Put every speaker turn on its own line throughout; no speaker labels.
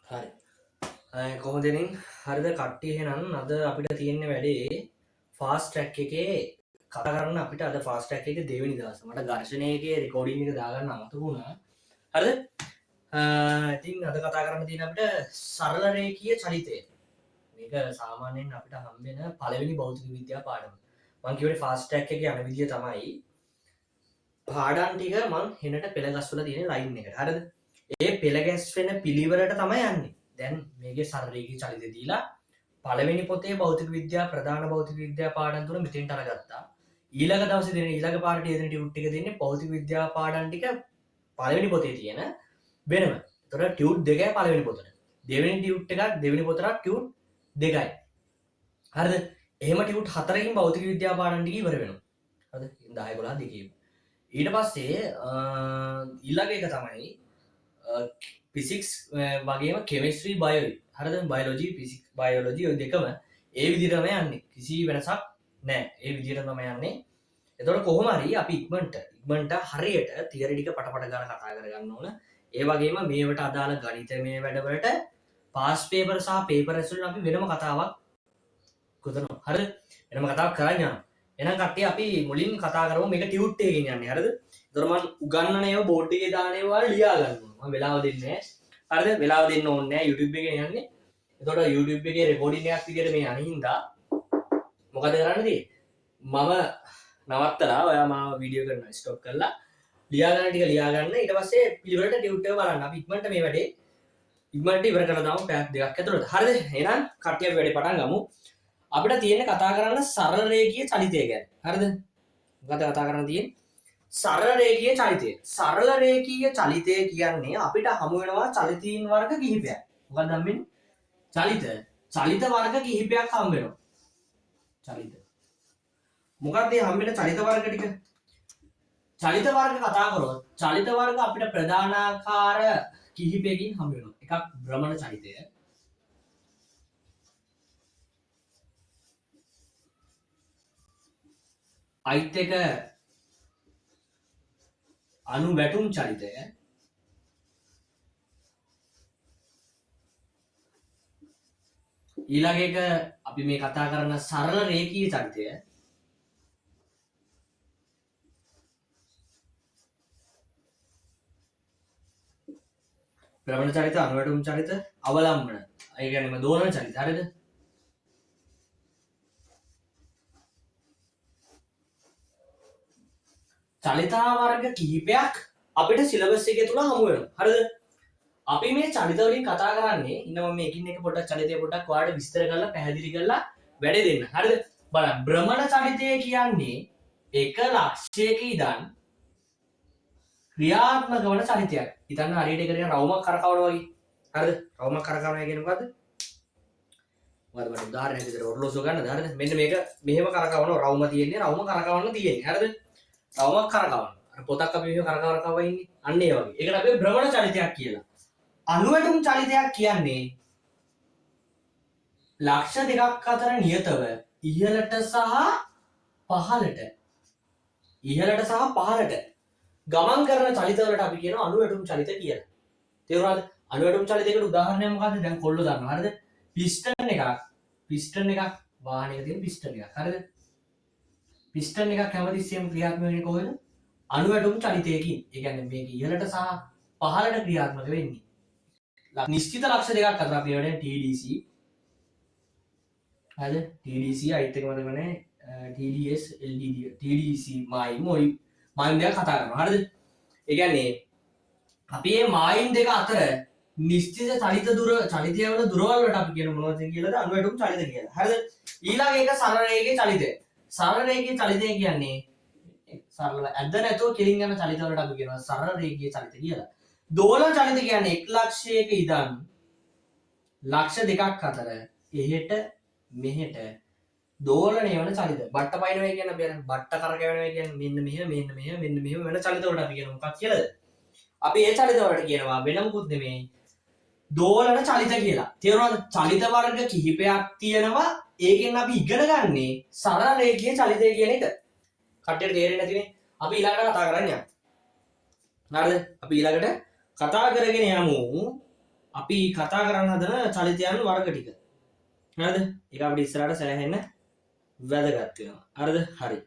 හරි. කොහොමද ඉතින්? හරිද කට්ටිය එහෙනම් අද අපිට තියෙන වැඩේ ෆාස්ට් ට්‍රැක් එකේ කතා කරන්න අපිට අද ෆාස්ට් ට්‍රැක් එකේ දෙවෙනි දවස. මට ඝර්ෂණයේ රෙකෝඩින් එක දාගන්න අමතක වුණා. හරිද? ඉතින් අද කතා කරන්න තියෙන අපිට සරල රේඛීය චලිතය. මේක සාමාන්‍යයෙන් අපිට හම්බෙන පළවෙනි භෞතික විද්‍යා පාඩම. මම කියුවේ ෆාස්ට් ට්‍රැක් එකේ යන විදිය තමයි පාඩම් ටික මම හෙනට පෙළ ගස්වලා තියෙන ලයින් එකට. හරිද? ඒ පෙළ ගැස්වෙන පිළිවෙලට තමයි යන්නේ. දැන් මේකේ සරල රේඛීය චලිතය දීලා පළවෙනි පොතේ භෞතික විද්‍යා ප්‍රධාන භෞතික විද්‍යා පාඩම් තුන මෙතෙන්ට අරගත්තා. ඊළඟ දවසේ දෙන ඊළඟ පාඩට දෙන ටියුට් ටික දෙන්නේ භෞතික විද්‍යා පාඩම් ටික පළවෙනි පොතේ තියෙන වෙනම. ඒතර ටියුට් දෙකයි පළවෙනි පොතට. දෙවෙනි ටියුට් එකක් දෙවෙනි පොතට ටියුට් දෙකයි. හරිද? එහෙම ටියුට් හතරකින් භෞතික විද්‍යා පාඩම් ටික ඉවර වෙනවා. හරිද? 10 11 දෙකේ. ඊට පස්සේ ඊළඟ එක තමයි ෆිසික්ස් වගේම කෙමිස්ට්‍රි බයෝ. හරිද? බයෝලොජි ෆිසික්ස් බයෝලොජි ඔය දෙකම ඒ විදිහටම යන්නේ. කිසි වෙනසක් නැහැ. ඒ විදිහටම තමයි යන්නේ. එතකොට කොහොම හරි අපි ඉක්මනට හරියට තියරි ටික පටපට ගන්න කතා කරගන්න ඕන. ඒ වගේම මේවට අදාළ ගණිතමය වැඩවලට පාස් පේපර් සහ පේපර් ඇස් වලින් අපි වෙනම කතාවක් ගොතනවා. හරිද? වෙනම කතාවක් කරන් යනවා. එහෙනම් කට්ටිය අපි මුලින් කතා කරමු මේක ටියුට් එකකින් යන්නේ. හරිද? එතකොට මම උගන්වන ඒවා බෝඩ් එකේ දාන ඒවා ලියා ගන්නවා. මම වෙලාව දෙන්නේ නැහැ. හරිද? වෙලාව දෙන්න ඕනේ නැහැ. YouTube එකේ යන්නේ. එතකොට YouTube එකේ රෙකෝඩින් එකක් විදියට මේ අනිහින්දා මොකද කරන්නේ? මම නවත්තලා ඔයා මාව වීඩියෝ කරනවා ස්ටොප් කරලා ලියා ගන්න ටික ලියා ගන්න. ඊට පස්සේ පිළිවෙලට ටියුට් එක බලන්න. අපි ඉක්මනට මේ වැඩේ ඉක්මනට ඉවර කරලා දාමු පැයක් දෙකක් ඇතුළත. හරිද? එහෙනම් කට්ටිය අපි වැඩේ පටන් ගමු. අපිට තියෙන්නේ කතා කරන්න සරල රේඛීය චලිතය ගැන. හරිද? මොකද කතා කරන්න තියෙන්නේ? සරල රේඛීය චලිතය. සරල රේඛීය චලිතය කියන්නේ අපිට හමු වෙනවා චලිතීන් වර්ග කිහිපයක්. මොකක්ද හම්බෙන්නේ? චලිත වර්ග කිහිපයක් හම්බ වෙනවා. චලිත. මොකක්ද මේ හම්බෙන චලිත වර්ග ටික? චලිත වර්ග කතා කරොත් චලිත වර්ග අපිට ප්‍රධානාකාර කිහිපයකින් හම්බ වෙනවා. එකක් භ්‍රමණ චලිතය. අයිත් එක අණු වැටුම් චලිතය. ඊළඟ එක අපි මේ කතා කරන සරල රේඛීය චලිතය. භ්‍රමණ චලිත, අණු වැටුම් චලිත, අවලම්බන. ඒ කියන්නේ දෝලන චලිත. හරිද? චලිතා වර්ග කිහිපයක් අපිට සිලබස් එකේ තුල හමු වෙනවා. හරිද? අපි මේ චලිත වලින් කතා කරන්නේ ඉන්න මම මේකින් එක පොඩ්ඩක් චලිතය පොඩ්ඩක් ඔයාලට විස්තර කරලා පැහැදිලි කරලා වැඩේ දෙන්න. හරිද? බලන්න භ්‍රමණ චලිතය කියන්නේ එක ලක්ෂයක ඉඳන් ක්‍රියාත්මක වන චලිතයක්. හිතන්න හරියට ඒක නිකන් රවුමක් කරකවනවා වගේ. හරිද? රවුමක් කරකවනවා කියන්නේ මොකද්ද? මොකද්ද මට උදාහරණයක් විදිහට ඔරලෝසුව ගන්නද? හරිද? මෙන්න මේක මෙහෙම කරකවනවා රවුම තියෙන්නේ. රවුම කරකවන්න තියෙන්නේ. හරිද? රවුමක් කරකවනවා. අර පොතක් අපි මෙහෙම කරකව ඉන්නේ. අන්න ඒ වගේ. ඒකට අපි භ්‍රමණ චලිතයක් කියලා. අණු වැටුම් චලිතයක් කියන්නේ ලක්ෂ දෙකක් අතර නියතව ඉහළට සහ පහළට ගමන් කරන චලිතවලට අපි කියනවා අණු වැටුම් චලිත කියලා. තේරුණාද? අණු වැටුම් චලිතයකට උදාහරණයක් මොකද්ද? දැන් කොල්ලෝ දන්නවා. හරිද? පිස්ටන් එකක් වාහනයක තියෙන පිස්ටන් එකක්. හරිද? පිස්ටන් එකක් හැමතිස්සෙම ක්‍රියාත්මක වෙන්නේ කොහොමද? අණු වැටුම් චලිතයකින්. ඒ කියන්නේ මේක ඉහළට සහ පහළට ක්‍රියාත්මක වෙන්නේ. නිශ්චිත ලක්ෂ දෙකක් අතර අපි වඩේ TDC. හරිද? TDC අයිත් එක මතක නැහැ. TDS LDD TDC මායිම් දෙක කතා කරනවා. හරිද? ඒ කියන්නේ අපි මේ මායිම් දෙක අතර නිශ්චිත චලිතය වල දුරවල් වලට අපි කියන මොනවද කියලාද? අණු වැටුම් චලිත කියලා. හරිද? ඊළඟ එක සරල රේඛීය චලිතය. සරල රේඛීය චලිතය කියන්නේ සරල ඇද්ද නැතුව කෙලින් යන චලිත වලට අපි කියනවා සරල රේඛීය චලිත කියලා. දෝලන චලිත කියන්නේ 1 ලක්ෂයක ඉඳන් ලක්ෂ දෙකක් අතර එහෙට මෙහෙට දෝලණය වෙන චලිත. බට්ට පයින්නවා කියන්නේ අපි අර බට්ට කරකැවෙනවා කියන්නේ මෙන්න මෙහෙම වෙන චලිත වලට අපි කියන මොකක් කියලාද? අපි ඒ චලිත වලට කියනවා වෙන මොකුත් නෙමෙයි දෝලන චලිත කියලා. තේරුණාද? චලිත වර්ග කිහිපයක් තියෙනවා. ඒකෙන් අපි ඉගෙන ගන්නේ සරල රේඛීය චලිතය කියන එක. කට්ටියට තේරෙන්නේ නැතිනේ. අපි ඊළඟට කතා කරන්න යමු. හරිද? අපි ඊළඟට කතා කරගෙන යමු. අපි කතා කරන්න හදන චලිතයන් වර්ග ටික. හරිද? ඒක අපිට ඉස්සරහට සෑහෙන්න වැදගත් වෙනවා. හරිද? හරි.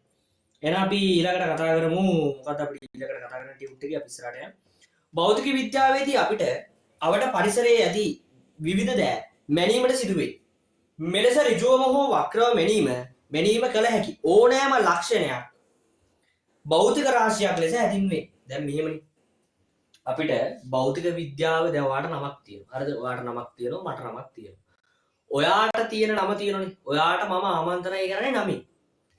එහෙනම් අපි ඊළඟට කතා කරමු. මොකක්ද අපි ඊළඟට කතා කරන ටියුට් එකේ අපි ඉස්සරහට යමු. භෞතික විද්‍යාවේදී අපිට අවට පරිසරයේ ඇති විවිධ දෑ මැනීමට සිදුවේ. මෙලෙස ඍජුවම හෝ වක්‍රව මැනීම කළ හැකි ඕනෑම ලක්ෂණයක් භෞතික රාශියක් ලෙස හැඳින්වේ. දැන් මෙහෙමනේ. අපිට භෞතික විද්‍යාව දැන් ඔයාට නමක් තියෙනවා. හරිද? ඔයාට නමක් තියෙනවා, මට නමක් තියෙනවා. ඔයාට තියෙන නම තියෙනනේ. ඔයාට මම ආමන්ත්‍රණය කරන්නේ නමින්.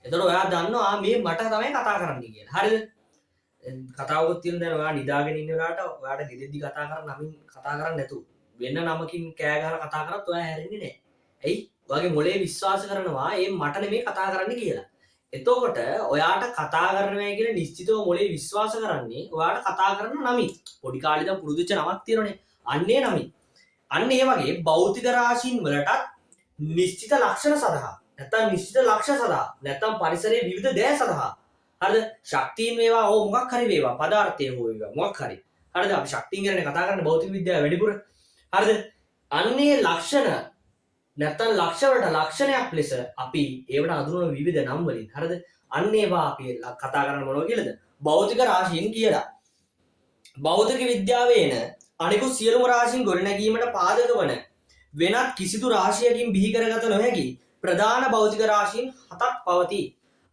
එතකොට ඔයා දන්නවා මේ මට තමයි කතා කරන්න කියලා. හරිද? කතාවකුත් තියෙන දැන් ඔයා නිදාගෙන ඉන්න වෙලාවට ඔයාට ගෙදෙද්දි කතා කරන නමින් කතා කරන්නේ නැතුව වෙන නමකින් කෑ ගහලා කතා කරත් ඔයා හැරෙන්නේ නැහැ. ඇයි? ඔයාගේ මොලේ විශ්වාස කරනවා මේ මට නෙමෙයි කතා කරන්න කියලා. එතකොට ඔයාට කතා කරනවා කියලා නිශ්චිතව මොලේ විශ්වාස කරන්නේ ඔයාට කතා කරන නමින්. පොඩි කාලේ ඉඳන් පුරුදු වෙච්ච නමක් තියෙනනේ. අන්නේ නමින්. අන්න ඒ වගේ භෞතික රාශීන් වලටත් නිශ්චිත ලක්ෂණ සඳහා නැත්නම් නිශ්චිත ලක්ෂ්‍ය සඳහා නැත්නම් පරිසරයේ විවිධ දෑ සඳහා හරිද? ශක්තියින් වේවා ඕ මොකක් හරි වේවා පදාර්ථය හෝ වේවා මොකක් හරි. හරිද? අපි ශක්තියින් ගැන කතා කරන්නේ භෞතික විද්‍යාව වැඩිපුර. හරිද? අන්නේ ලක්ෂණ නැත්නම් ලක්ෂ වලට ලක්ෂණයක් ලෙස අපි ඒවට හඳුන්වන විවිධ නම් වලින් හරිද? අන්න ඒවා අපි කතා කරන්න මොනවා කියලාද? භෞතික රාශීන් කියලා. භෞතික විද්‍යාවේන අනිකුත් සියලුම රාශීන් ගොඩනැගීමට පාදක වන වෙනත් කිසිදු රාශියකින් බිහි කරගත නොහැකි ප්‍රධාන භෞතික රාශීන් 7ක් පවතී.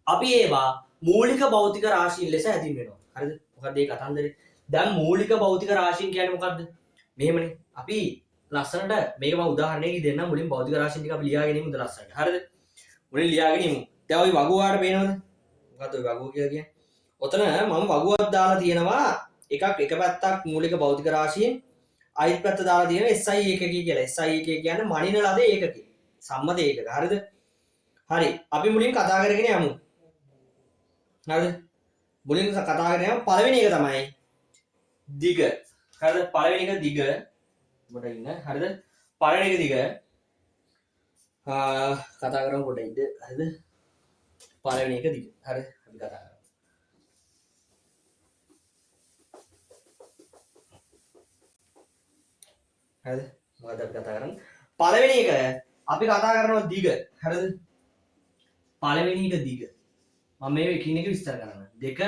අපි ඒවා මූලික භෞතික රාශීන් ලෙස හැඳින්වෙනවා. හරිද? මොකද මේ කතන්දරේ? දැන් මූලික භෞතික රාශීන් කියන්නේ මොකද්ද? මෙහෙමනේ. අපි ලස්සනට මේක මම උදාහරණයකින් දෙන්නම්. මුලින් භෞතික රාශීන් ටික අපි ලියාගෙන ඉමු ලස්සනට. හරිද? මුලින් ලියාගෙන ඉමු. දැන් ওই වගුව ආට පේනවද? මොකද්ද ওই වගුව කියලා කියන්නේ? ඔතන මම වගුවක් දාලා තියෙනවා. එක පැත්තක් මූලික භෞතික රාශීන් අයිත් පැත්ත දාලා තියෙනවා SI ඒකකය කියලා. SI ඒකකය කියන්නේ මනින ලද ඒකකය. සම්මත ඒකක. හරිද? හරි. අපි මුලින් කතා කරගෙන යමු. හරිද? මුලින් කතා කරගෙන යමු. පළවෙනි එක තමයි දිග. හරිද? පළවෙනි එක දිග. මොකද ඉන්න? හරිද? පළවෙනි එක දිග. කතා කරමු පොඩ්ඩක්. හරිද? පළවෙනි එක දිග. හරි. අපි කතා කරමු. හරිද? මොකද අපි කතා කරන්නේ? පළවෙනි එක අපි කතා කරනවා දිග. හරිද? පළවෙනි එක දිග. මම මේ එකින් එක විස්තර කරන්න. දෙක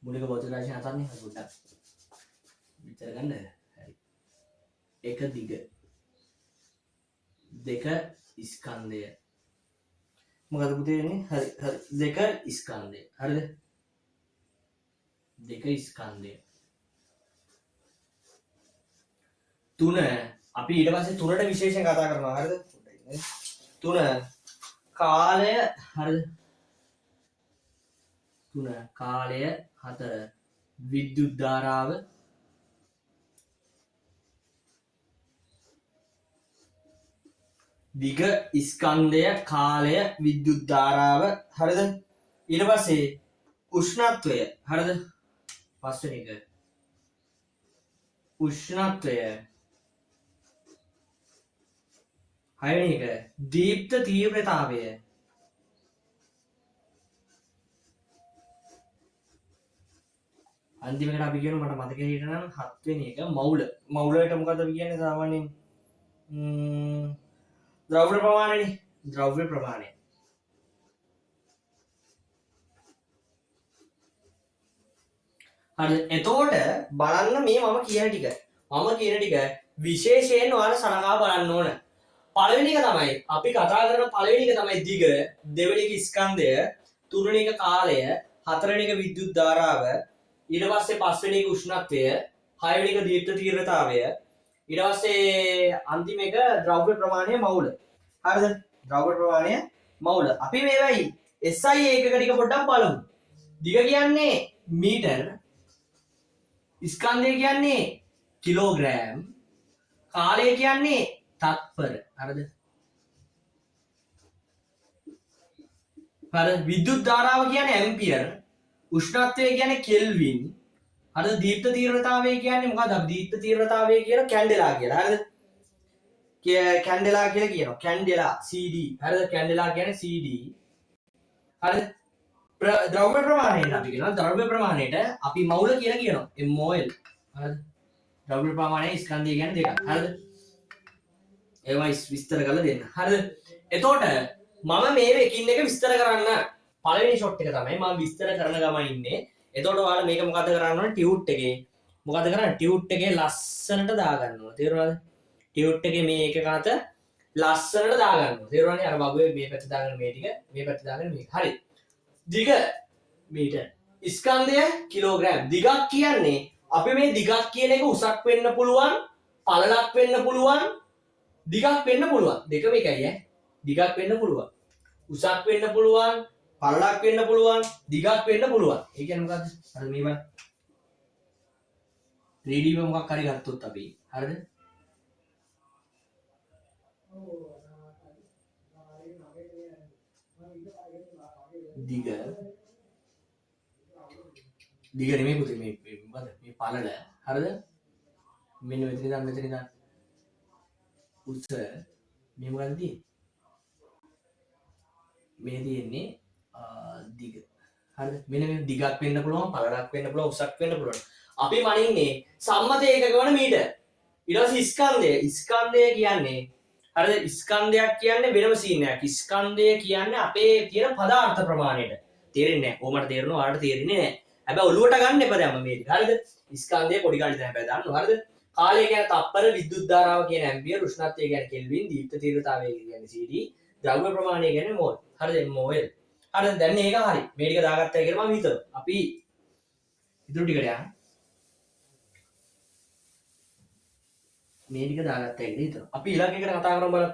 මූලික භෞතික රාශිය හතරනේ පොඩ්ඩක් විස්තර ගන්න. හරි. එක දිග. දෙක ස්කන්ධය. මොකද පුතේ වෙන්නේ? හරි හරි. දෙක ස්කන්ධය. හරිද? දෙක ස්කන්ධය. තුන අපි ඊට පස්සේ තුනට විශේෂයෙන් කතා කරනවා. හරිද? තුන කාලය. හරිද? තුන කාලය. හතර විද්‍යුත් ධාරාව. දිග ස්කන්ධය කාලය විද්‍යුත් ධාරාව. හරිද? ඊට පස්සේ උෂ්ණත්වය. හරිද? පස්වෙනි එක උෂ්ණත්වය. හයවෙනි එක දීප්ත තීව්‍රතාවය. අන්තිමකට අපි කියන මට මතක හිටිනම් 7 වෙනි එක මවුල. මවුලට මොකද අපි කියන්නේ සාමාන්‍යයෙන් ද්‍රව්‍ය ප්‍රමාණයනේ. ද්‍රව්‍ය ප්‍රමාණය. හරි. එතකොට බලන්න මේ මම කියන ටික. මම කියන ටික විශේෂයෙන් ඔයාලා සලකා බලන්න ඕන. පළවෙනි එක තමයි අපි කතා කරන පළවෙනි එක තමයි දිග, දෙවෙනි එක ස්කන්ධය, තුන්වෙනි එක කාලය, හතරවෙනි එක විද්‍යුත් ධාරාව, ඊට පස්සේ පස්වෙනි එක උෂ්ණත්වය, හයවෙනි එක දීප්ත තීව්‍රතාවය, ඊට පස්සේ අන්තිම එක ද්‍රව්‍ය ප්‍රමාණය මවුල. හරිද? ද්‍රව්‍ය ප්‍රමාණය මවුල. අපි මේවයි SI ඒකක ටික පොඩ්ඩක් බලමු. දිග කියන්නේ මීටර්, ස්කන්ධය කියන්නේ කිලෝග්‍රෑම්, කාලය කියන්නේ තත්පර. හරිද? හරිද? විද්‍යුත් ධාරාව කියන්නේ ඇම්පියර්, උෂ්ණත්වය කියන්නේ කෙල්වින්. හරිද? දීප්ත තීව්‍රතාවය කියන්නේ මොකක්ද? අපි දීප්ත තීව්‍රතාවය කියන කැන්ඩෙලා කියලා. හරිද? කැන්ඩෙලා කියලා කියනවා. කැන්ඩෙලා CD. හරිද? කැන්ඩෙලා කියන්නේ CD. හරිද? ද්‍රව්‍ය ප්‍රමාණයට අපි කියනවා ද්‍රව්‍ය ප්‍රමාණයට අපි මවුල කියලා කියනවා MOL. හරිද? ද්‍රව්‍ය ප්‍රමාණය ස්කන්ධය කියන්නේ දෙකක්. හරිද? ඒවා විස්තර කරලා දෙන්න. හරිද? එතකොට මම මේ එකින් එක විස්තර කරන්න පළවෙනි ෂොට් එක තමයි මම විස්තර කරන ගමන් ඉන්නේ. එතකොට ඔයාලා මේක මොකද කරන්න ඕනේ ටියුට් එකේ. මොකද කරන්නේ ටියුට් එකේ ලස්සනට දාගන්න ඕනේ. තේරුණාද? ටියුට් එකේ මේ එක කාත ලස්සනට දාගන්න ඕනේ. තේරුණානේ? අර බබුවේ මේ පැත්ත දාගෙන මේ ටික මේ පැත්ත දාගෙන මේක. හරි. දිග මීටර්. ස්කන්ධය කිලෝග්‍රෑම්. දිගක් කියන්නේ අපි මේ දිගක් කියන එක උසක් වෙන්න පුළුවන්, පළලක් වෙන්න පුළුවන්, දිගක් වෙන්න පුළුවන්. දෙකම එකයි ඈ. දිගක් වෙන්න පුළුවන්. උසක් වෙන්න පුළුවන්, පළලක් වෙන්න පුළුවන්, දිගක් වෙන්න පුළුවන්. ඒ කියන්නේ මොකද්ද? අර මේ බලන්න. 3D මොකක් හරි ගත්තොත් අපි. හරිද? දිග නෙමෙයි පුතේ මේ මොකද? මේ පළල. හරිද? මෙන්න මෙතන ඉඳන් උස මේ මොකද්ද තියෙන්නේ? මේ තියෙන්නේ දිග. හරිද? මෙන්න මේ දිගක් වෙන්න පුළුවන්, පළලක් වෙන්න පුළුවන්, උසක් වෙන්න පුළුවන්. අපි මනින්නේ සම්මත ඒකක වන මීටර. ඊට පස්සේ ස්කන්ධය. ස්කන්ධය කියන්නේ හරිද? ස්කන්ධයක් කියන්නේ වෙනම සීන් එකක්. ස්කන්ධය කියන්නේ අපේ තියෙන පදාර්ථ ප්‍රමාණයට. තේරෙන්නේ නැහැ. කොහොමද තේරෙනව? ඔයාලට තේරෙන්නේ නැහැ. හැබැයි ඔළුවට ගන්න එපා දැම්ම මේ ටික. හරිද? ස්කන්ධය පොඩි ගාණි තමයි හැබැයි දාන්න. හරිද? කාලය කියන්නේ තප්පර, විද්‍යුත් ධාරාව කියන්නේ ඇම්පියර්, උෂ්ණත්වය කියන්නේ කෙල්වින්, දීප්ත තීව්‍රතාවය කියන්නේ CD, ද්‍රව්‍ය ප්‍රමාණය කියන්නේ මෝල්. හරිද? MOL. හරිද? දැන් මේක හරි. මේ ටික දාගත්තා කියලා මම හිතුවා. අපි ඉතුරු ටිකට යන්න. මේ ටික දාගත්තා කියලා හිතුවා. අපි ඊළඟ එකට කතා කරමු බලන්න.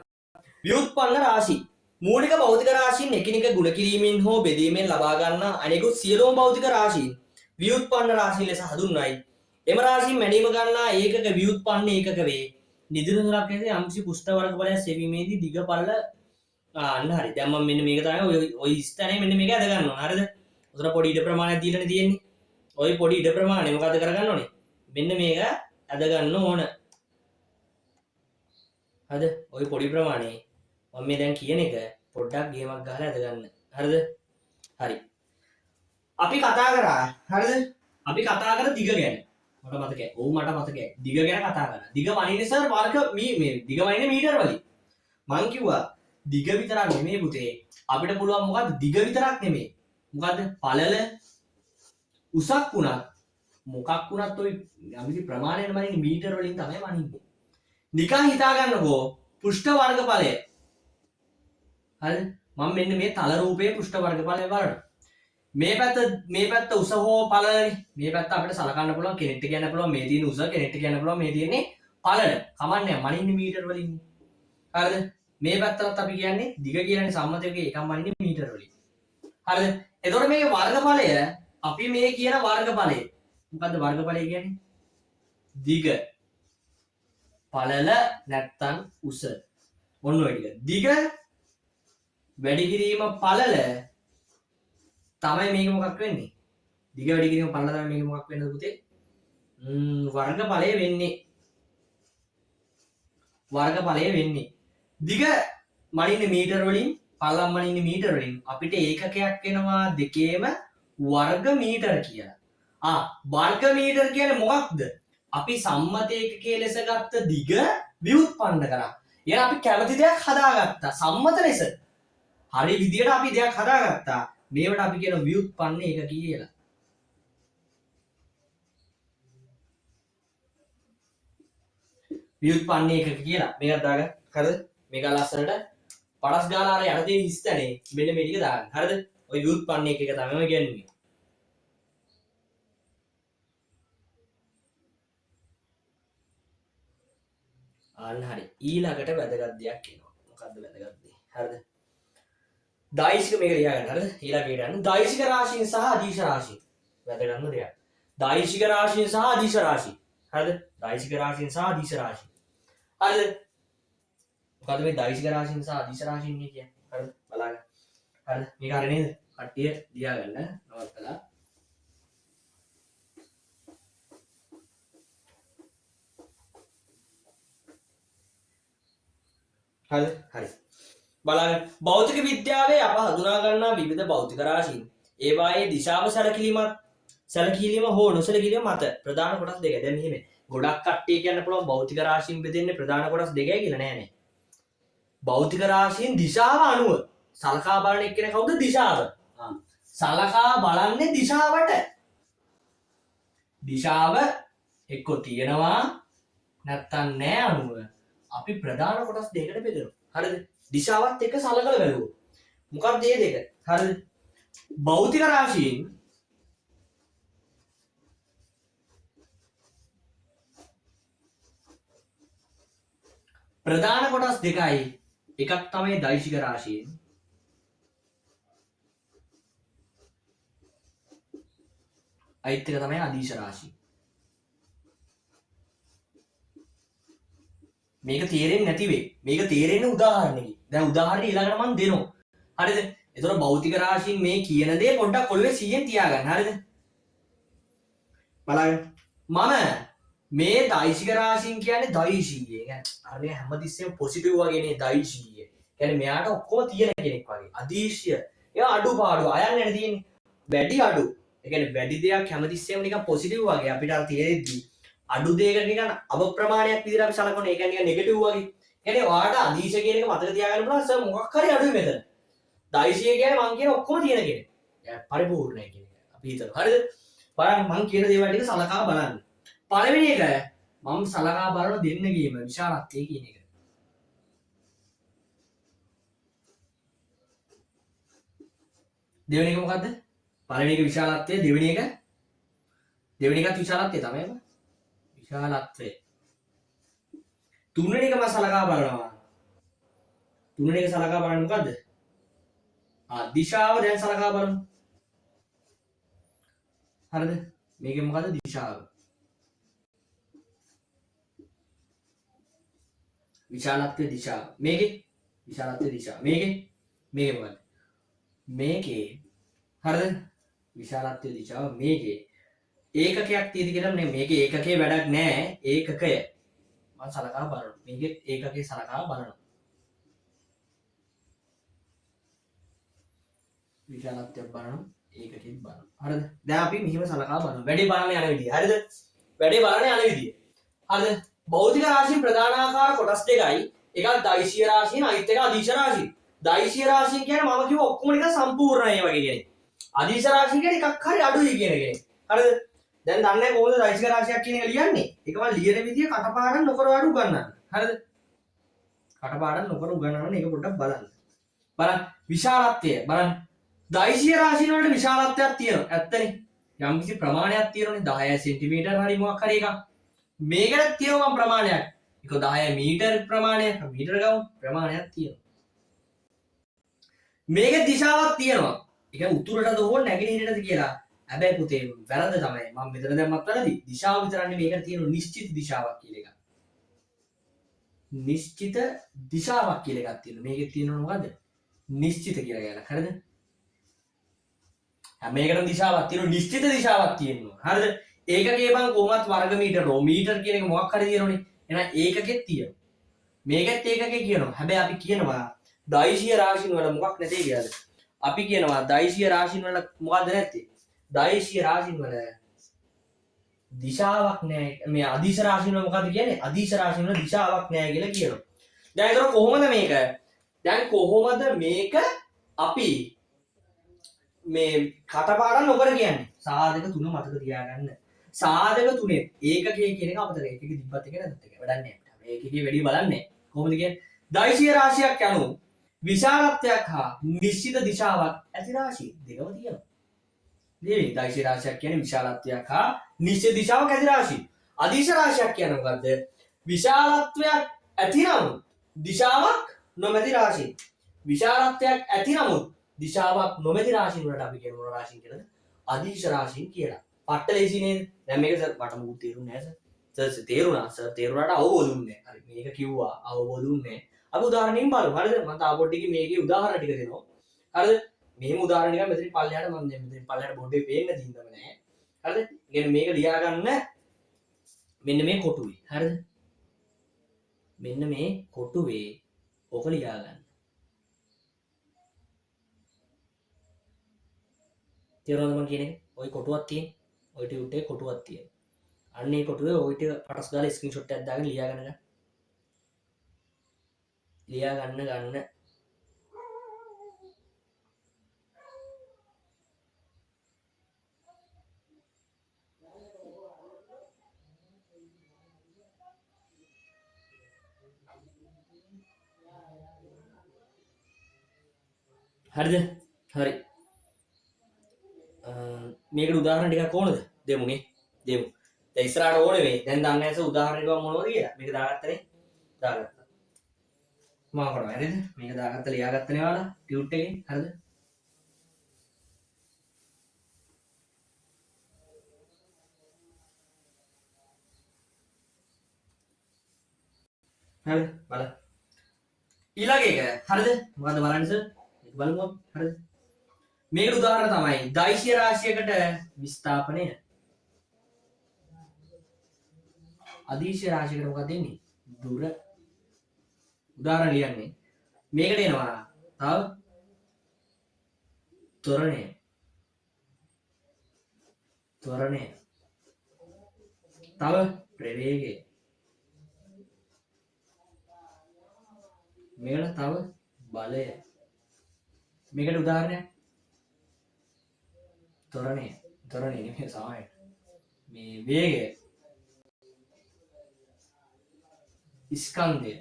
ව්‍යුත්පන්න රාශි. මූලික භෞතික රාශීන් එකිනෙක ගුණ කිරීමෙන් හෝ බෙදීමෙන් ලබා ගන්නා අනෙකුත් සියලුම භෞතික රාශීන් ව්‍යුත්පන්න රාශීන් ලෙස හඳුන්වයි. එම රාශීන් මැනීම ගන්නා ඒකක ව්‍යුත්පන්න ඒකක වේ. නිදිනුලක් ඇති යම්කිසි පුෂ්ඨ වර්ග බලය සෙවීමේදී දිග පළල අන්න හරි. දැන් මම මෙන්න මේක තමයි ඔය ස්ථානේ මෙන්න මේක අද ගන්නවා. හරිද? උතන පොඩි ඉඩ ප්‍රමාණයක් දීලානේ තියෙන්නේ. ඔය පොඩි ඉඩ ප්‍රමාණය මොකද කරගන්න ඕනේ? මෙන්න මේක අද ගන්න ඕන. හරිද? ඔය පොඩි ප්‍රමාණය මම මේ දැන් කියන එක පොඩ්ඩක් ගේමක් ගහලා අද ගන්න. හරිද? හරි. අපි කතා කරා. හරිද? අපි කතා කර දිග ගැන. මට මතකයි. ඔව් මට මතකයි. දිග ගැන කතා කරා. දිග වනින්නේ සර් වර්ග මේ දිග වනින්නේ මීටර වලින්. මං කිව්වා දිග විතරක් නෙමෙයි පුතේ. අපිට පුළුවන් මොකද්ද? දිග විතරක් නෙමෙයි. මොකද්ද? පළල උසක් වුණත් මොකක් වුණත් ඔය යම්කිසි ප්‍රමාණයට වනින්නේ මීටර වලින් තමයි වනින්නේ. නිකන් හිතා ගන්නකෝ පෘෂ්ඨ වර්ගඵලය. හරිද? මම මෙන්න මේ තල රූපයේ පෘෂ්ඨ වර්ගඵලය බලනවා. මේ පැත්ත උස හෝ පළලනේ. මේ පැත්ත අපිට සලකන්න පුළුවන් කෙනෙක්ට කියන්න පුළුවන් මේ තියෙන උස කෙනෙක්ට කියන්න පුළුවන් මේ තියෙන්නේ පළල. කමන්නේ මනින්නේ මීටර වලින්. හරිද? මේ පැත්තට අපි කියන්නේ දිග කියලානේ සම්මත එකේ එකම මනින්නේ මීටර වලින්. හරිද? එතකොට මේකේ වර්ගඵලය අපි මේ කියන වර්ගඵලය. මොකද්ද වර්ගඵලය කියන්නේ? දිග පළල නැත්තම් උස. ඔන්න ඔය ටික. දිග වැඩි කිරීම පළල තමයි මේක මොකක් වෙන්නේ? දිග වැඩි කිරීම පළල තමයි මේක මොකක් වෙන්නද පුතේ? වර්ගඵලය වෙන්නේ. වර්ගඵලය වෙන්නේ. දිග මනින්නේ මීටර වලින්, පළල මනින්නේ මීටර වලින්. අපිට ඒකකයක් වෙනවා දෙකේම වර්ග මීටර කියලා. වර්ග මීටර කියන්නේ මොකක්ද? අපි සම්මත ඒකකයේ ලෙස ගත්ත දිග ව්‍යුත්පන්න කරා. එහෙනම් අපි කැමති දෙයක් හදාගත්තා සම්මත ලෙස. හරි විදියට අපි දෙයක් හදාගත්තා. මේවට අපි කියන ව්‍යුත්පන්න ඒක කියලා. ව්‍යුත්පන්න ඒක කියලා. මේක දාගන්න. හරිද? මේක ලස්සනට පඩස් ගාලා අර යට තියෙන හිස්තැනේ මෙන්න මේ ටික දාගන්න. හරිද? ඔය ව්‍යුත්පන්න එක තමයි කියන්නේ. අන්න හරි. ඊළඟට වැදගත් දෙයක් එනවා. මොකද්ද වැදගත් දේ? හරිද? දෛශික මේක ලියා ගන්න. හරිද? ඊළඟට යන්න. දෛශික රාශීන් සහ අදීශ රාශීන්. වැදගත්ම දෙයක්. දෛශික රාශීන් සහ අදීශ රාශීන්. හරිද? දෛශික රාශීන් සහ අදීශ රාශීන්. හරිද? මොකද්ද මේ දෛශික රාශීන් සහ අදීශ රාශීන් කියන්නේ? හරිද? බලන්න. හරිද? මේක හරිය නේද? කට්ටිය ලියා ගන්න. නවත්තලා. හරිද? හරි. බලන්න භෞතික විද්‍යාවේ අප හඳුනා ගන්නා විවිධ භෞතික රාශීන් ඒවායේ දිශාව සැලකිලිම හෝ නොසැලකිලිම මත ප්‍රධාන කොටස් දෙකයි. දැන් මෙහෙම ගොඩක් කට්ටිය කියන්න පුළුවන් භෞතික රාශීන් බෙදෙන්නේ ප්‍රධාන කොටස් දෙකයි කියලා නෑනේ. භෞතික රාශීන් දිශාව අනුව සලකා බලන එක්කෙනා කවුද? දිශාව. සලකා බලන්නේ දිශාවට. දිශාව එක්ක තියෙනවා නැත්තම් නෑ අනුව අපි ප්‍රධාන කොටස් දෙකකට බෙදනවා. හරිද? දිශාවත් එක්ක සලකලා බලුවොත්. මොකක්ද මේ දෙක? හරිද? භෞතික රාශීන් ප්‍රධාන කොටස් දෙකයි. එකක් තමයි දෛශික රාශීන්. අයිත් එක තමයි අදීශ රාශී. මේක තේරෙන්නේ නැති වෙයි. මේක තේරෙන්නේ උදාහරණයකින්. දැන් උදාහරණ ඊළඟට මම දෙනවා. හරිද? එතකොට භෞතික රාශීන් මේ කියන දේ පොඩ්ඩක් ඔළුවේ 100ෙන් තියාගන්න. හරිද? බලන්න. මම මේ දෛශික රාශීන් කියන්නේ දෛශීය. කියන්නේ හැමතිස්සෙම පොසිටිව් වගේනේ දෛශීය. කියන්නේ මෙයාට ඔක්කොම තියෙන කෙනෙක් වගේ. අදීශය. ඒවා අඩුපාඩු අයන්නේ නැහැ තියෙන්නේ. වැඩි අඩු. ඒ කියන්නේ වැඩි දෙයක් හැමතිස්සෙම නිකන් පොසිටිව් වගේ අපිට අර තේරෙද්දි අඩු දෙයකට නිකන් අප්‍රමාණයක් විදිහට අපි සලකනවා. ඒ කියන්නේ නෙගටිව් වගේ. කියන්නේ ඔයාලට අදීශ කියන එක මතක තියාගන්න පුළුවන්. සර් මොකක් හරි අඩුයි මෙතන. දෛශීය කියන්නේ මං කියන ඔක්කොම තියෙන කෙනෙක්. පරිපූර්ණයි කියන එක. අපි හිතනවා. හරිද? බලන්න මං කියන දේවල් ටික සලකා බලන්න. පළවෙනි එක මම සලකා බලන දෙන්න ගේම විශාලත්වය කියන එක. දෙවෙනි එක මොකද්ද? පළවෙනි එක විශාලත්වය, දෙවෙනි එකත් විශාලත්වය තමයි. විශාලත්වය. තුන්වෙනි එක මම සලකා බලනවා. තුන්වෙනි එක සලකා බලන්නේ මොකද්ද? දිශාව දැන් සලකා බලමු. හරිද? මේකේ මොකද්ද? දිශාව. විශාලත්වයේ දිශාව. මේකේ විශාලත්වයේ දිශාව. මේකේ මොකද්ද? මේකේ හරිද? විශාලත්වයේ දිශාව මේකේ ඒකකයක් තියෙදි කියලා නේ. මේකේ ඒකකේ වැඩක් නැහැ. ඒකකය මම සලකා බලනවා. මේකේ ඒකකේ සලකා බලනවා. විශාලත්වයක් බලනවා. ඒකකෙත් බලනවා. හරිද? දැන් අපි මෙහිම සලකා බලනවා. වැඩි බලන්න යන විදිය. හරිද? වැඩි බලන්න යන විදිය. හරිද? භෞතික රාශී ප්‍රධාන ආකාර කොටස් දෙකයි. එකක් දෛශීය රාශීන් අනිත් එක අදීශ රාශී. දෛශීය රාශීන් කියන්නේ මම කිව්ව ඔක්කොම නිකන් සම්පූර්ණයි වගේ කියන්නේ. අදීශ රාශී කියන්නේ එකක් හරි අඩුයි කියන කෙනෙක්. හරිද? දැන් දන්නේ කොහොමද දෛශික රාශියක් කියන එක ලියන්නේ? ඒක මම ලියන විදිය කටපාඩම් නොකර අඩු ගන්නන්න. හරිද? කටපාඩම් නොකර උගන්නන්න ඒක පොඩ්ඩක් බලන්න. බලන්න විශාලත්වය බලන්න. දෛශීය රාශීන් වලට විශාලත්වයක් තියෙනවා. ඇත්තනේ. යම්කිසි ප්‍රමාණයක් තියෙනවනේ 10 සෙන්ටිමීටර් හරි මොකක් හරි එකක්. මේකට තියෙනවා ප්‍රමාණයක්. ඒක 10 මීටර් ප්‍රමාණයක්. මීටර ගමු ප්‍රමාණයක් තියෙනවා. මේකේ දිශාවක් තියෙනවා. ඒ කියන්නේ උතුරටද හෝ නැගෙනහිරටද කියලා. හැබැයි පුතේ වැරද්ද තමයි. මම මෙතන දැම්මත් වැරදි. දිශාව විතරන්නේ මේකට තියෙන නිශ්චිත දිශාවක් කියලා එකක්. නිශ්චිත දිශාවක් කියලා එකක් තියෙනවා. මේකේ තියෙනව මොකද්ද? නිශ්චිත කියලා කියනවා. හරිද? හැම එකටම දිශාවක් තියෙනවා. නිශ්චිත දිශාවක් තියෙනවා. හරිද? ඒකකේ බං කොහොමත් වර්ග මීටර මීටර කියන එක මොකක් හරි තියෙනවනේ. එහෙනම් ඒකකෙත් තියෙනවා. මේකත් ඒකකේ කියනවා. හැබැයි අපි කියනවා දෛශීය රාශීන් වල මොකක් නැtei කියලාද? අපි කියනවා දෛශීය රාශීන් වල මොකද්ද නැත්තේ? දෛශීය රාශීන් වල දිශාවක් නැහැ. මේ අදීශ රාශීන් වල මොකද්ද කියන්නේ? අදීශ රාශීන් වල දිශාවක් නැහැ කියලා කියනවා. දැන් ඒතර කොහොමද මේක? දැන් කොහොමද මේක අපි මේ කටපාඩම් නොකර කියන්නේ? සාධක තුන මතක තියාගන්න. සාධක තුනේ ඒකකයේ කියන එක අපතේ ඒකක තිබ්බත් එක නැත්ත් එක වැඩක් නැහැ. ඒකකේ වැඩි බලන්නේ කොහොමද කියන්නේ? දෛශීය රාශියක් යනු විශාලත්වයක් හා නිශ්චිත දිශාවක් ඇති රාශිය දෙකම තියෙනවා. නේද? දෛශීය රාශියක් කියන්නේ විශාලත්වයක් හා නිශ්චිත දිශාවක් ඇති රාශිය. අදීශ රාශියක් කියන්නේ මොකද්ද? විශාලත්වයක් ඇති නමුත් දිශාවක් නොමැති රාශිය. විශාලත්වයක් ඇති නමුත් දිශාවක් නොමැති රාශීන් වලට අපි කියන මොන රාශීන් කියලාද? අදීශ රාශීන් කියලා. පට්ට ලේසි නේද? දැන් මේක සර් මට මොකුත් තේරුන්නේ නැහැ සර්. සර් තේරුණා. සර් තේරුණාට අවබෝධුන්නේ නැහැ. හරි මේක කිව්වා අවබෝධුන්නේ නැහැ. අපි උදාහරණයකින් බලමු. හරිද? මම තාම පොඩ්ඩකින් මේකේ උදාහරණ ටික දෙනවා. හරිද? මෙහෙම උදාහරණ ටිකක් මෙතනින් පල්ලෙහාට මම දෙන්න. මෙතනින් පල්ලෙහාට බෝඩ් එකේ පේන්න දින්දම නැහැ. හරිද? කියන්නේ මේක ලියා ගන්න මෙන්න මේ කොටුවේ. හරිද? මෙන්න මේ කොටුවේ ඕක ලියා ගන්න. තේරුණාද මම කියන්නේ? ওই කොටුවක් තියෙන. ওই ටියුට් එකේ කොටුවක් තියෙන. අන්න ඒ කොටුවේ ওই ටික පටස් දාලා ස්ක්‍රීන්ෂොට් එකක් දාගෙන ලියා ගන්න. ලියා ගන්න. හරිද? හරි. මේකට උදාහරණ ටිකක් ඕනද? දෙමුනේ. දෙමු. දැන් ඉස්සරහට ඕනේ මේ. දැන් දන්නේ නැස උදාහරණ ටිකක් මොනවද කියලා. මේක දාගත්තනේ. දාගත්තා. මම කරා හරිද? මේක දාගත්ත ලියාගත්තනේ ඔයාලා ටියුට් එකේ. හරිද? හරිද? බලන්න. ඊළඟ එක. හරිද? මොකද්ද බලන්න සර්? මේක බලමු. හරිද? මේකට උදාහරණ තමයි දෛශ්‍ය රාශියකට විස්ථාපනය. අදීශ්‍ය රාශියකට මොකක්ද දෙන්නේ? දුර. උදාහරණ ලියන්නේ. මේකට එනවා තව ත්වරණය. තව ප්‍රවේගය. මේකට තව බලය. මේකට උදාහරණයක් ත්වරණය නෙමෙයි සාමය. මේ වේගය. ස්කන්ධය.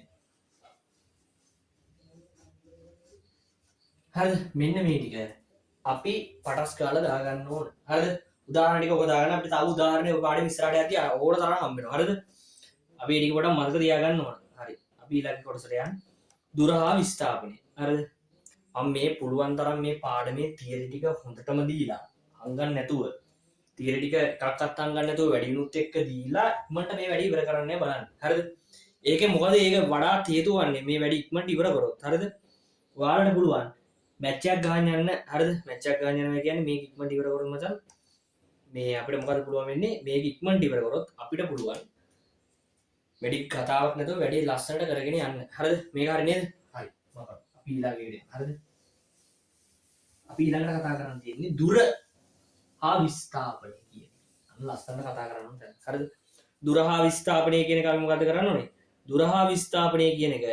හරිද? මෙන්න මේ ටික අපි පටස් කාලා දාගන්න ඕන. හරිද? උදාහරණ ටික ඔක දාගන්න අපිට තව උදාහරණ ඔය පාඩේ ඉස්සරහට යද්දී ඕන තරම් හම්බ වෙනවා. හරිද? අපි ටික පොඩක් මතක තියාගන්න ඕන. හරි. අපි ඊළඟ කොටසට යන්න. දුර හා විස්ථාපනය. හරිද? මම මේ පුළුවන් තරම් මේ පාඩමේ තියරි ටික හොඳටම දීලා අංගන් නැතුව තියරි ටික එකක්වත් අංගන් නැතුව වැඩිුණුත් එක්ක දීලා ඉක්මනට මේ වැඩි ඉවර කරන්න බලන්න. හරිද? ඒකේ මොකද ඒක වඩාත් හේතු වන්නේ මේ වැඩි ඉක්මනට ඉවර කරොත්. හරිද? ඔයාලට පුළුවන් මැච් එකක් ගහන්න යන්න. හරිද? මැච් එකක් ගහන්න යනවා කියන්නේ මේක ඉක්මනට ඉවර කරොත් මචං මේ අපිට මොකද පුළුවන් වෙන්නේ මේක ඉක්මනට ඉවර කරොත් අපිට පුළුවන් වැඩි කතාවක් නැතුව වැඩි ලස්සනට කරගෙන යන්න. හරිද? මේක හරි නේද? හරි. අපි ඊළඟට හරිද? අපි ඊළඟට කතා කරන්න තියෙන්නේ දුර හා විස්ථාපනය කියන එක. අන්න ලස්සනට කතා කරන්න ඕනේ. හරිද? දුර හා විස්ථාපනය කියන එක අපි මොකද කරන්න ඕනේ? දුර හා විස්ථාපනය කියන එක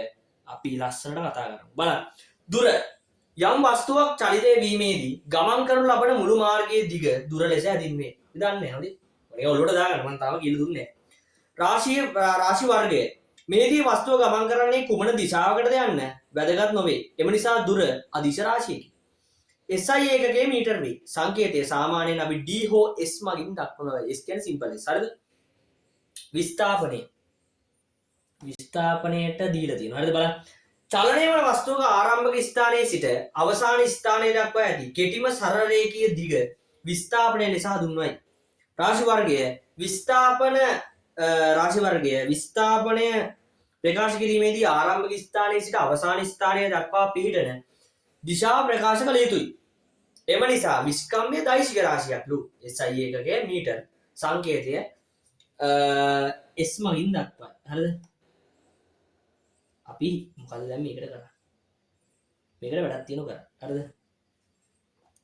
අපි ලස්සනට කතා කරමු. බලන්න. දුර යම් වස්තුවක් චලිතය වීමේදී ගමන් කරනු ලබන මුළු මාර්ගයේ දිග දුර ලෙස හැදින්වේ. අපි දන්නේ හරිද? ඔය ඔලුවට දාගන්න මම තාම කියලා දුන්නේ නැහැ. රාශි වර්ගය මේදී වස්තුව ගමන් කරන්නේ කුමන දිශාවකටද යන්න වැදගත් නොවේ. එම නිසා දුර අදිශ රාශියකි. SI ඒකකයේ මීටර් වේ. සංකේතය සාමාන්‍යයෙන් අපි D හෝ S මගින් දක්වනවා. S කියන්නේ සිම්පල් S. හරිද? විස්ථාපනයට දීලා තියෙනවා. හරිද? බලන්න. චලනය වන වස්තුවක ආරම්භක ස්ථානයේ සිට අවසාන ස්ථානය දක්වා ඇති කෙටිම සරල රේඛීය දිග විස්ථාපනය ලෙස හඳුන්වයි. රාශි වර්ගය විස්ථාපනය ප්‍රකාශ කිරීමේදී ආරම්භක ස්ථානයේ සිට අවසාන ස්ථානය දක්වා පිහිටන දිශාව ප්‍රකාශ කළ යුතුයි. එම නිසා විස්කම්භය දෛශික රාශියක්ලු. SI ඒකකයේ මීටර් සංකේතය S මගින් දක්වයි. හරිද? අපි මොකද දැන් මේකට කරන්නේ? මේකට වැඩක් තියෙනවා කරා. හරිද?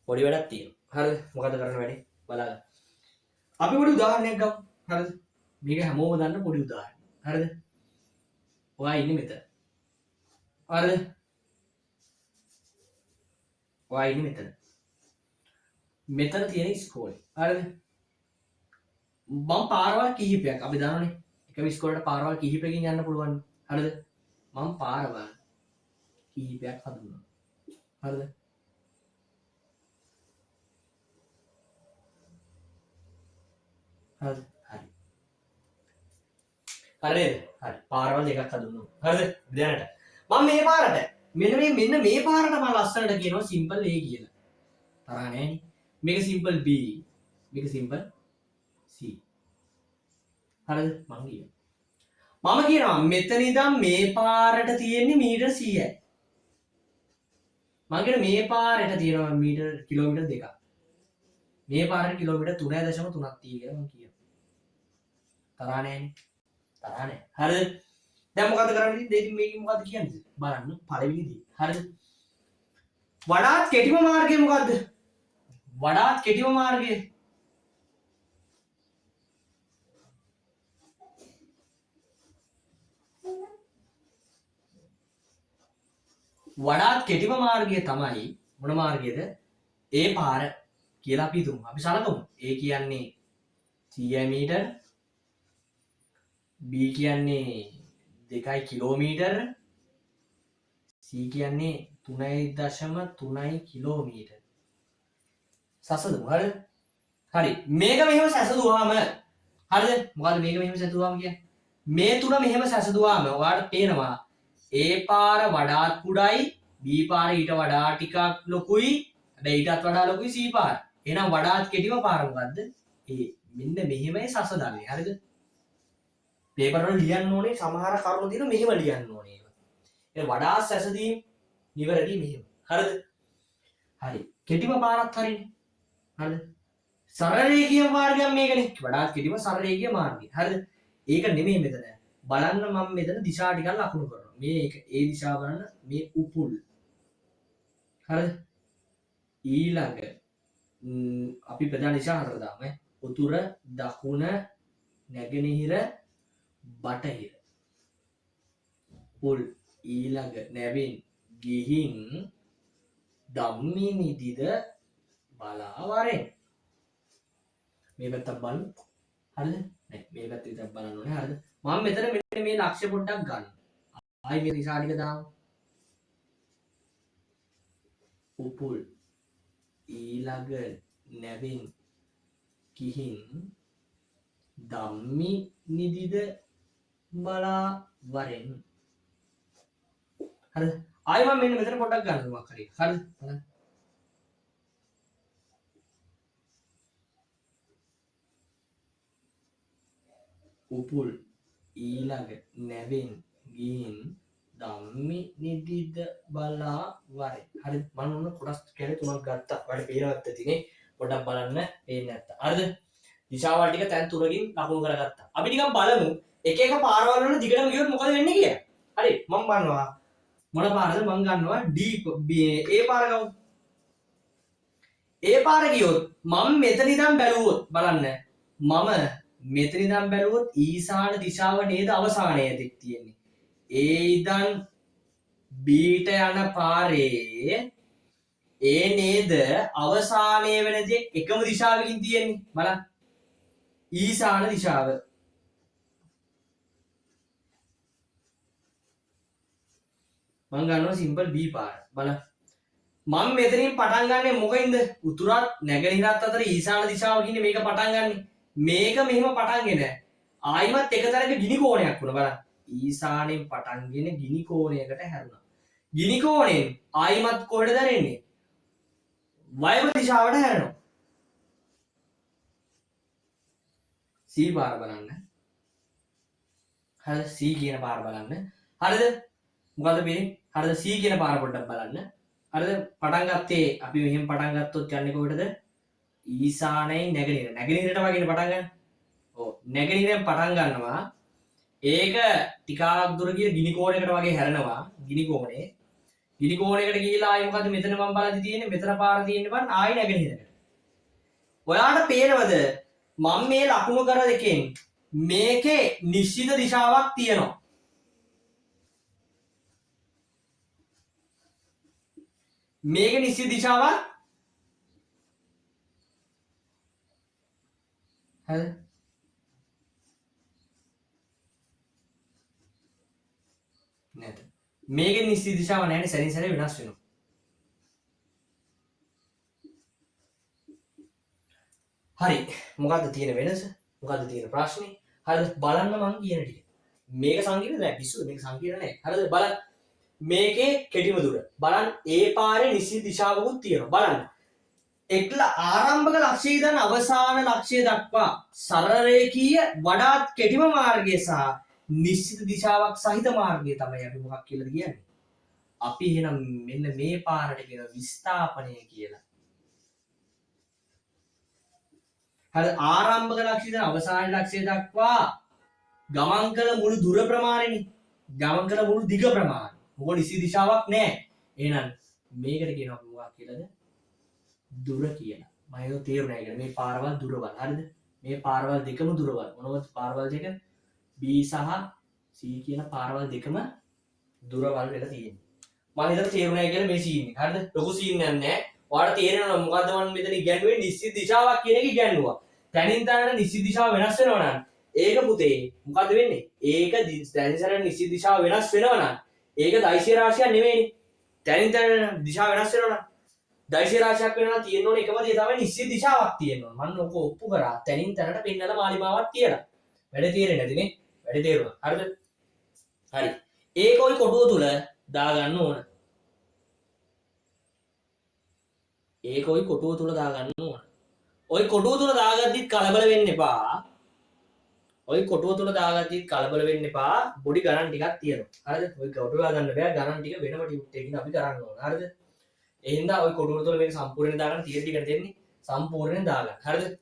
පොඩි වැඩක් තියෙනවා. හරිද? මොකද කරන්න වැඩේ? බලන්න. අපි පොඩි උදාහරණයක් ගමු. හරිද? මේක හැමෝම දන්න පොඩි උදාහරණයක්. හරිද? ඔයා ඉන්නේ මෙතන. හරිද? ඔයා ඉන්නේ මෙතන. මෙතන තියෙන ඉස්කෝලේ. හරිද? මම පාරවල් කිහිපයක් අපි දන්නවනේ. එකම ඉස්කෝලේට පාරවල් කිහිපයකින් යන්න පුළුවන්. හරිද? මම පාරවල් කිහිපයක් හදුනා. හරිද? හරි. හරි. පාරවල් දෙකක් හදුනා. හරිද? දැනට මම මේ පාරට මෙන්න මේ පාරට මම ලස්සනට කියනවා සිම්පල් A කියලා. තරහ නෑනේ. මේක සිම්පල් B. මේක සිම්පල් C. හරිද? මම කියනවා මෙතන ඉඳන් මේ පාරට තියෙන්නේ මීටර් 100යි. මම කියන මේ පාරට තියෙනවා මීටර් කිලෝමීටර් 2ක්. මේ පාරට කිලෝමීටර් 3.3ක් තියෙයි කියලා මම කියනවා. තරහ නෑනේ. හරිද? දැන් මොකද කරන්නේ? දෙකින් මේකෙන් මොකද කියන්නේ? බලන්න පළවෙනි දේ. හරිද? වඩාත් කෙටිම මාර්ගය මොකද්ද? වඩාත් කෙටිම මාර්ගය වඩාත් කෙටිම මාර්ගය තමයි මොන මාර්ගයද? ඒ පාර කියලා අපි හිතමු. අපි සලකමු. A කියන්නේ 100 මීටර, B කියන්නේ 2 කිලෝමීටර, C කියන්නේ 3.3 කිලෝමීටර. සසඳමු. හරිද? හරි. මේක මෙහෙම සැසඳුවාම හරිද? මොකද මේක මෙහෙම සැසඳුවාම කියන්නේ? මේ තුන මෙහෙම සැසඳුවාම ඔයාලට පේනවා A පාර වඩාත් කුඩායි, B පාර ඊට වඩා ටිකක් ලොකුයි, හැබැයි ඊටත් වඩා ලොකුයි C පාර. එහෙනම් වඩාත් කෙටිම පාර මොකද්ද? A. මෙන්න මෙහෙමයි සසඳන්නේ. හරිද? පේපර් වල ලියන්න ඕනේ සමහර කරුණු තියෙන මෙහෙම ලියන්න ඕනේ. ඒ වඩාත් සැසඳීම් නිවැරදි මෙහෙම. හරිද? හරි. කෙටිම පාරත් හරිනේ. හරිද? සරල රේඛීය මාර්ගයක් මේකනේ. වඩාත් කෙටිම සරල රේඛීය මාර්ගය. හරිද? ඒක නෙමෙයි මෙතන. බලන්න මම මෙතන දිශා ටිකක් ලකුණු කරනවා. මේක ඒ දිශාව බලන්න මේ උපුල්. හරිද? ඊළඟ අපි ප්‍රධාන දිශා හතර දාමු. උතුර, දකුණ, නැගෙනහිර, බටහිර. උපුල් ඊළඟ නැවින් ගිහින් ධම්මිනිදිද බලා වරෙන්. මේ පැත්තක් බලන්න. හරිද? නෑ මේ පැත්ත විතරක් බලන්න ඕනේ. හරිද? මම මෙතන මෙන්න මේ ලක්ෂ්‍ය පොඩ්ඩක් ගන්න. ආයි මේ දිශා ටික දාමු. උපුල් ඊළඟ නැවින් ගිහින් ධම්මිනිදිද බලා වරෙන්. හරිද? ආයි මම මෙන්න මෙතන පොඩ්ඩක් ගන්න මොකක් හරි. හරිද? බලන්න. උපුල් ඊළඟ නැවෙන් ගිහින් ධම්මිනිදිද බලා වරෙන්. හරිද? මම ඔන්න කොටස් කියන්නේ තුනක් ගත්තා. ඔයාලට පේනවත් ඇතිනේ. පොඩ්ඩක් බලන්න පේන්නේ නැත්නම්. හරිද? දිශාවල් ටික තැන් තුනකින් ලකුණු කරගත්තා. අපි ටිකක් බලමු එක එක පාරවල් වල දිගටම ගියොත් මොකද වෙන්නේ කියලා. හරි මම බලනවා මොන පාරද මම ගන්නවා D A පාර ගමු. A පාර ගියොත් මම මෙතන ඉඳන් බැලුවොත් බලන්න මම මෙතන ඉඳන් බැලුවොත් ඊශාන දිශාව නේද අවසානයේ තියෙන්නේ. A ඉඳන් B ට යන පාරේ A නේද අවසානයේ වෙන දේ එකම දිශාවකින් තියෙන්නේ. බලන්න. ඊශාන දිශාව. මම ගන්නවා සිම්පල් B පාර. බලන්න. මම මෙතනින් පටන් ගන්නෙ මොකෙන්ද? උතුරත් නැගෙනහිරත් අතර ඊශාන දිශාව කියන්නේ මේක පටන් ගන්නෙ. මේක මෙහෙම පටන්ගෙන ආයිමත් එක තැනක ගිනි කෝණයක් වුණා බලන්න. ඊශානෙන් පටන්ගෙන ගිනි කෝණයකට හැරුණා. ගිනි කෝණයෙන් ආයිමත් කොහෙද දැනෙන්නේ? වයව දිශාවට හැරෙනවා. C පාර බලන්න. හරිද? C කියන පාර බලන්න. හරිද? මොකද මේ? හරිද? C කියන පාර පොඩ්ඩක් බලන්න. හරිද? පටන් ගත්තේ අපි මෙහෙම පටන් ගත්තොත් යන්නේ කොහෙටද? ඊශානයෙන් නැගෙනහිර. නැගෙනහිරට වගේනේ පටන් ගන්න. ඔව් නැගෙනහිරෙන් පටන් ගන්නවා. ඒක ටිකක් දුර ගිය ගිනි කෝණයකට වගේ හැරෙනවා. ගිනි කෝණේ. ගිනි කෝණයකට ගිහිලා ආයි මොකද මෙතන මම බලද්දි තියෙන්නේ මෙතන පාර තියෙන්නේ බලන්න ආයි නැගෙනහිරට. ඔයාලට පේනවද? මම මේ ලකුණු කර දෙකෙන් මේකේ නිශ්චිත දිශාවක් තියෙනවා. මේකේ නිශ්චිත දිශාවක් හරිද? නැත. මේකේ නිශ්චිත දිශාව නැහැ සැරින් සැරේ වෙනස් වෙනවා. හරි මොකද්ද තියෙන වෙනස? මොකද්ද තියෙන ප්‍රශ්නේ? හරිද? බලන්න මං කියන ටික. මේක සංකීර්ණ නෑ පිස්සුද? මේක සංකීර්ණ නෑ. හරිද? බලන්න. මේකේ කෙටිම දුර. බලන්න A පාරේ නිශ්චිත දිශාවකුත් තියෙනවා. බලන්න. එකල ආරම්භක ලක්ෂ්‍යය ඉඳන් අවසාන ලක්ෂ්‍යය දක්වා සරල රේඛීය වඩාත් කෙටිම මාර්ගය සහ නිශ්චිත දිශාවක් සහිත මාර්ගය තමයි අපි මොකක් කියලාද කියන්නේ? අපි එහෙනම් මෙන්න මේ පාරට කියන විස්ථාපනය කියලා. හරි ආරම්භක ලක්ෂ්‍යය ඉඳන් අවසාන ලක්ෂ්‍යය දක්වා ගමන් කළ මුළු දුර ප්‍රමාණයනේ. ගමන් කළ මුළු දිග ප්‍රමාණය. මොකද නිශ්චිත දිශාවක් නැහැ. එහෙනම් මේකට කියනවා මොකක් කියලාද? දුර කියලා. මම තේරුණා කියලා. මේ පාරවල් දුරවල්. හරිද? මේ පාරවල් දෙකම දුරවල්. මොනවද පාරවල් දෙක? B සහ C කියන පාරවල් දෙකම දුරවල් වෙලා තියෙන්නේ. මම හිතලා තේරුණා කියලා මේ සීන් එක. හරිද? ලොකු සීන් එකක් නෑ. ඔයාලට තේරෙනවද මොකද්ද මම මෙතන ඉගැන්වුවේ? නිශ්චිත දිශාවක් කියන එක ඉගැන්වුවා. තනින් තනට නිශ්චිත දිශාව වෙනස් වෙනවා නම් ඒක පුතේ මොකද්ද වෙන්නේ? ඒක දැනිසරට නිශ්චිත දිශාව වෙනස් වෙනවා නම් ඒක දෛශ්‍ය රාශියක් නෙවෙයිනේ. තනින් තනට දිශාව වෙනස් වෙනවා නම් දෛශ්‍ය රාශියක් වෙනවා තියෙන්න ඕනේ එකම දේ තමයි නිශ්චිත දිශාවක් තියෙන්න ඕනේ. මම ඔක ඔප්පු කරා. තනින් තනට පෙන්නලා මාලිමාවක් තියලා. වැඩ තේරෙන්නේ නැතිනේ. වැඩ තේරුණා. හරිද? හරි. ඒක ওই කොටුව තුල දාගන්න ඕන. ඒක ওই කොටුව තුල දාගන්න ඕන. ওই කොටුව තුල දාගද්දිත් කලබල වෙන්න එපා. ওই කොටුව තුල දාගද්දිත් කලබල වෙන්න එපා. පොඩි ගණන් ටිකක් තියෙනවා. හරිද? ওই කොටුව දාගන්න බෑ. ගණන් ටික වෙනම ටියුට් එකකින් අපි කරන්න ඕන. හරිද? එහෙනම් ওই කොටුව තුල මේක සම්පූර්ණයෙන් දාගන්න තියෙන ටික දෙන්නේ. සම්පූර්ණයෙන් දාගන්න. හරිද?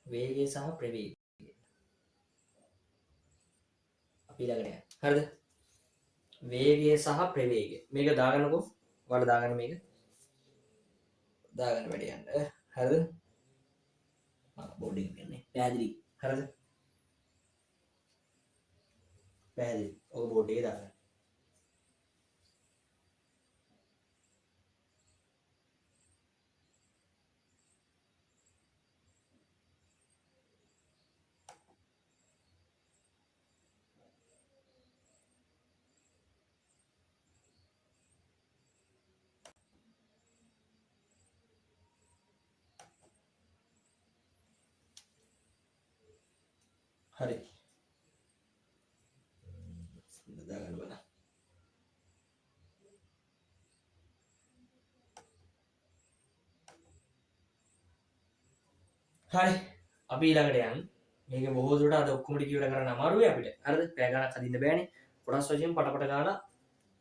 වේගය සහ ප්‍රවේගය. අපි ළඟට යන්න. හරිද? වේගය සහ ප්‍රවේගය. මේක දාගන්නකෝ. ඔයාලා දාගන්න මේක. දාගන්න වැඩ යන්න. හරිද? බෝඩ් එක කියන්නේ. පැහැදිලි. හරිද? පැහැදිලි. ඔක බෝඩ් එකේ දාගන්න. හරි. දාගන්න බලන්න. හරි. අපි ඊළඟට යන්න. මේක බොහෝ දුරට අද ඔක්කොම ටික ඉවර කරන්න අමාරුයි අපිට. හරිද? පැය ගණක් අදින්න බෑනේ. කොටස් වශයෙන් පටපට ගාලා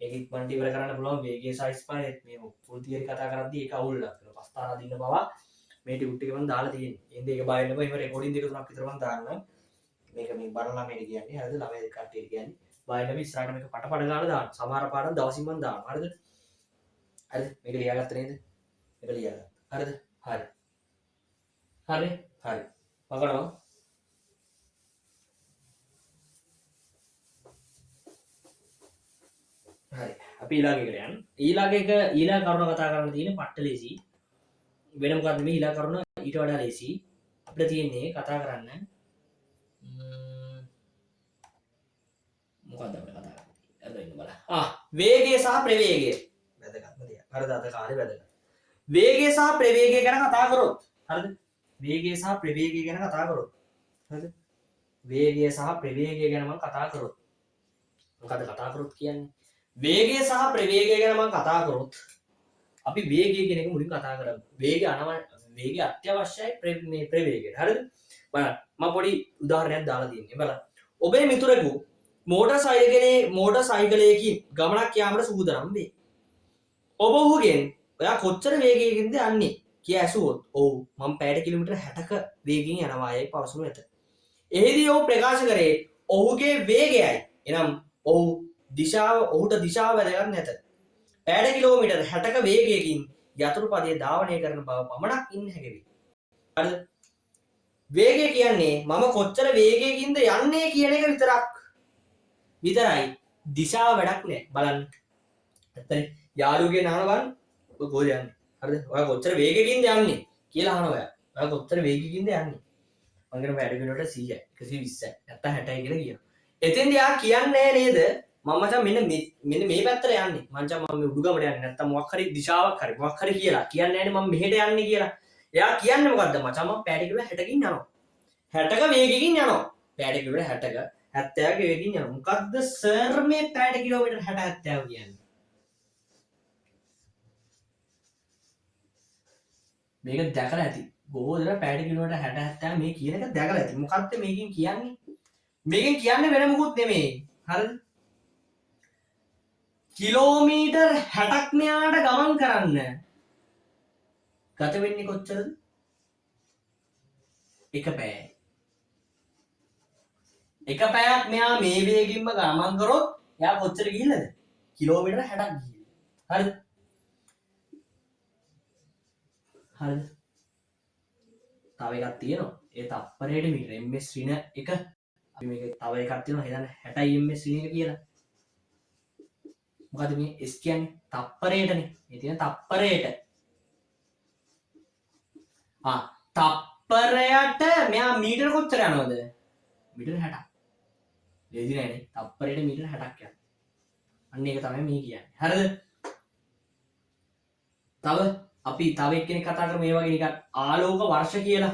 ඒක ඉක්මනට ඉවර කරන්න පුළුවන්. වේගයේ සයිස් පහේ මේ ෆුල් තියරි කතා කරද්දී ඒක අවුල් වෙනවා. පස්තාන අදින්න පවා මේ ටියුට් එක මම දාලා තියෙන්නේ. එහෙනම් ඒක බය වෙන්නකෝ. එහෙම රෙකෝඩින් දෙක තුනක් විතර මම දාන්නම්. මේක මේ බරණ ළමයට කියන්නේ. හරිද? ළමයි කට්ටියට කියන්නේ. බය වෙන්න ඉස්සරහට මේක පටපට ගාලා දාන්න. සමහර පාඩම් දවසින් මම දානවා. හරිද? හරිද? මේක ලියාගත්ත නේද? මේක ලියාගත්තා. හරිද? හරි. හරි. හරි. මකනවා. හරි. අපි ඊළඟ එකට යන්න. ඊළඟ කරුණ කතා කරන්න තියෙන්නේ පට්ට ලේසි. වෙන මොකද්ද මේ ඊළඟ කරුණ ඊට වඩා ලේසි. අපිට තියෙන්නේ කතා කරන්න මොකද්ද අපිට කතා කරන්නේ? අද ඉන්න බලන්න. වේගය සහ ප්‍රවේගය. වැදගත්ම දෙයක්. හරිද? අද කාලේ වැදගත්. වේගය සහ ප්‍රවේගය ගැන කතා කරොත්. හරිද? වේගය සහ ප්‍රවේගය ගැන කතා කරොත්. හරිද? වේගය සහ ප්‍රවේගය ගැන මම කතා කරොත්. මොකද්ද කතා කරොත් කියන්නේ? වේගය සහ ප්‍රවේගය ගැන මම කතා කරොත් අපි වේගය කියන එක මුලින් කතා කරමු. වේගය අත්‍යවශ්‍යයි මේ ප්‍රවේගයට. හරිද? බලන්න මම පොඩි උදාහරණයක් දාලා තියෙන්නේ. බලන්න. ඔබේ මිතුරෙකු මෝටර් සයිකලයකින් ගමනක් යාමට සූදානම් වේ. ඔබ ඔහුගෙන් ඔයා කොච්චර වේගයකින්ද යන්නේ කියලා ඇසුවොත් ඔව් මම පැයට කිලෝමීටර් 60ක වේගයෙන් යනවායයි පවසනු ඇත. එහිදී ඔහු ප්‍රකාශ කරේ ඔහුගේ වේගයයි. එනම් ඔහුට දිශාව වැදගත් නැත. පැයට කිලෝමීටර් 60ක වේගයකින් යතුරු පදය ධාවනය කරන බව පමණක් ඉන්න හැකියි. හරිද? වේගය කියන්නේ මම කොච්චර වේගයකින්ද යන්නේ කියන එක විතරයි. දිශාව වැඩක් නෑ. බලන්න. ඇත්තනේ. යාළුවගෙන් අහනවා බලන්න. ඔය කොහෙද යන්නේ? හරිද? ඔයා කොච්චර වේගයකින්ද යන්නේ කියලා අහනවා ඔයා. ඔයා කොච්චර වේගයකින්ද යන්නේ? මම කියන පැයට කිලෝමීටර් 100යි, 120යි, නැත්නම් 60යි කියලා කියනවා. එතෙන්ද යා කියන්නේ නේද? මම මචං මෙන්න මේ පැත්තට යන්නේ. මචං මම මේ උඩුගමට යන්නේ නැත්තම් මොකක් හරි දිශාවක් හරි මොකක් හරි කියලා කියන්නේ නැහැ නේ මම මෙහෙට යන්නේ කියලා. එයා කියන්නේ මොකද්ද මචං මම පැයට කිලෝමීටර් 60කින් යනවා. 60ක වේගකින් යනවා. පැයට කිලෝමීටර් 60ක 70ක වේගකින් යනවා. මොකද්ද සර් මේ පැයට කිලෝමීටර් 60 70 කියන්නේ? මේක දැකලා ඇති. බොහෝ දෙනා පැයට කිලෝමීටර් 60 70 මේ කියන එක දැකලා ඇති. මොකද්ද මේකෙන් කියන්නේ? මේකෙන් කියන්නේ වෙන මොකුත් නෙමෙයි. හරිද? කිලෝමීටර් 60ක් මෙයාට ගමන් කරන්න ගත වෙන්නේ කොච්චරද? එක පැයයි. එක පැයක් මෙයා මේ වේගින්ම ගමන් කරොත් එයා කොච්චර ගිහිල්ලාද? කිලෝමීටර් 60ක් ගිහිල්ලා. හරිද? හරිද? තව එකක් තියෙනවා. ඒ තප්පරයට මීටර ms ඍණ 1. අපි මේක තව එකක් තියෙනවා හිතන්න 60 ms ඍණ 1 කියලා. මොකද මේ s කියන්නේ තප්පරයටනේ. මේ තියෙන තප්පරයට. තප්පරයට මෙයා මීටර කොච්චර යනවද? මීටර 60ක්. ලේසි නෑනේ. තප්පරයට මීටර 60ක් යනවා. අන්න ඒක තමයි මේ කියන්නේ. හරිද? තව අපි තව එක්කෙනෙක් කතා කරමු මේ වගේ නිකන් ආලෝක වර්ෂ කියලා.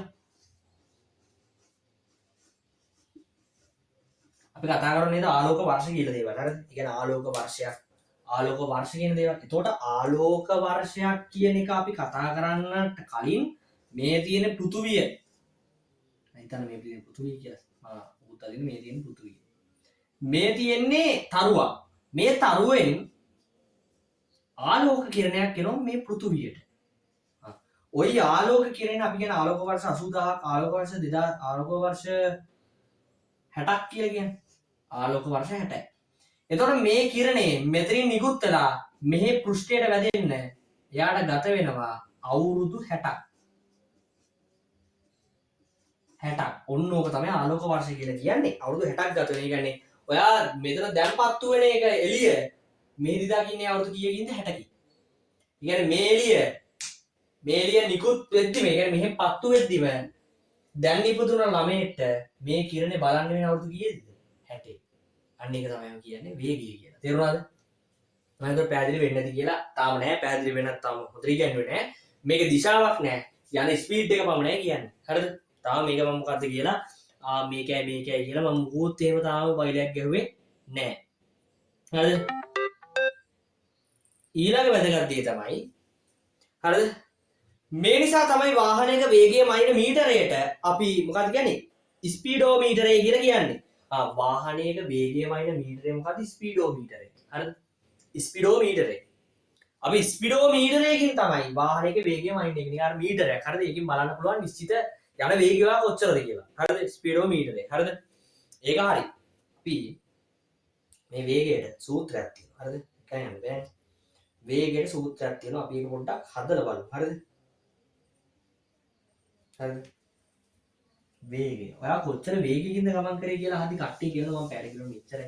අපි කතා කරන්නේ නේද ආලෝක වර්ෂ කියලා දේවල්. හරිද? ඒ කියන්නේ ආලෝක වර්ෂයක්. ආලෝක වර්ෂ කියන දේවල්. එතකොට ආලෝක වර්ෂයක් කියන එක අපි කතා කරන්නට කලින් මේ තියෙන පෘථුවිය. මම හිතන්නේ මේ තියෙන පෘථුවිය කියලා. මම උත්තරින් මේ තියෙන පෘථුවිය. මේ තියෙන්නේ තරුවක්. මේ තරුවෙන් ආලෝක කිරණයක් එනවා මේ පෘථුවියට. ওই ආලෝක කිරණ අපි කියන ආලෝක වර්ෂ 80000ක් ආලෝක වර්ෂ 2000 ආලෝක වර්ෂ 60ක් කියලා කියන්නේ. ආලෝක වර්ෂ 60යි. එතකොට මේ කිරණේ මෙතනින් නිකුත් වෙලා මෙහි පෘෂ්ඨයට වැදෙන්න එයාට ගත වෙනවා අවුරුදු 60ක්. 60ක්. ඔන්න ඕක තමයි ආලෝක වර්ෂ කියලා කියන්නේ. අවුරුදු 60ක් ගත වෙන. ඒ කියන්නේ ඔයා මෙතන දැන්පත්තු වෙන එක එළිය මෙහිදී දකින්නේ අවුරුදු කීයකින්ද 60කින්. ඒ කියන්නේ මේ එළිය නිකුත් වෙද්දිම ඒ කියන්නේ මෙහෙන් පත්තු වෙද්දිම දැන් ඉපදුන ළමයට මේ කිරණේ බලන්න වෙන අවුරුදු කීයද? 60. අන්න ඒක තමයි කියන්නේ වේගය කියලා. තේරුණාද? මම හිතුවා පැහැදිලි වෙන්නේ නැති කියලා. තාම නෑ පැහැදිලි වෙන්නත් තාම හොඳට කියන්නේ නෑ. මේක දිශාවක් නෑ. යන ස්පීඩ් එක පමණයි කියන්නේ. හරිද? තාම මේක මම මොකද්ද කියලා මේකයි කියලා මම මුකුත් එහෙම තාම බයිලයක් ගැහුවේ නෑ. හරිද? ඊළඟ වැදගත් දේ තමයි හරිද? මේ නිසා තමයි වාහනයක වේගය මයින මීටරයට අපි මොකක්ද කියන්නේ? ස්පීඩෝමීටරය කියලා කියන්නේ. වාහනයක වේගය මයින මීටරය මොකක්ද? ස්පීඩෝමීටරය. හරිද? ස්පීඩෝමීටරය. අපි ස්පීඩෝමීටරයකින් තමයි වාහනයක වේගය මයින් එක. නිකන් මීටරයක්. හරිද? ඒකෙන් බලන්න පුළුවන් නිශ්චිත යන වේගය කොච්චරද කියලා. හරිද? ස්පීඩෝමීටරය. හරිද? ඒක හරි. අපි මේ වේගයට සූත්‍රයක් තියෙනවා. හරිද? එකයි යන්න බෑනේ. වේගයට සූත්‍රයක් තියෙනවා. අපි ඒක පොඩ්ඩක් හදලා බලමු. හරිද? හරිද? වේගය. ඔයා කොච්චර වේගයකින්ද ගමන් කරේ කියලා හදි කට්ටිය කියනවා මම පැය කිලෝමීටර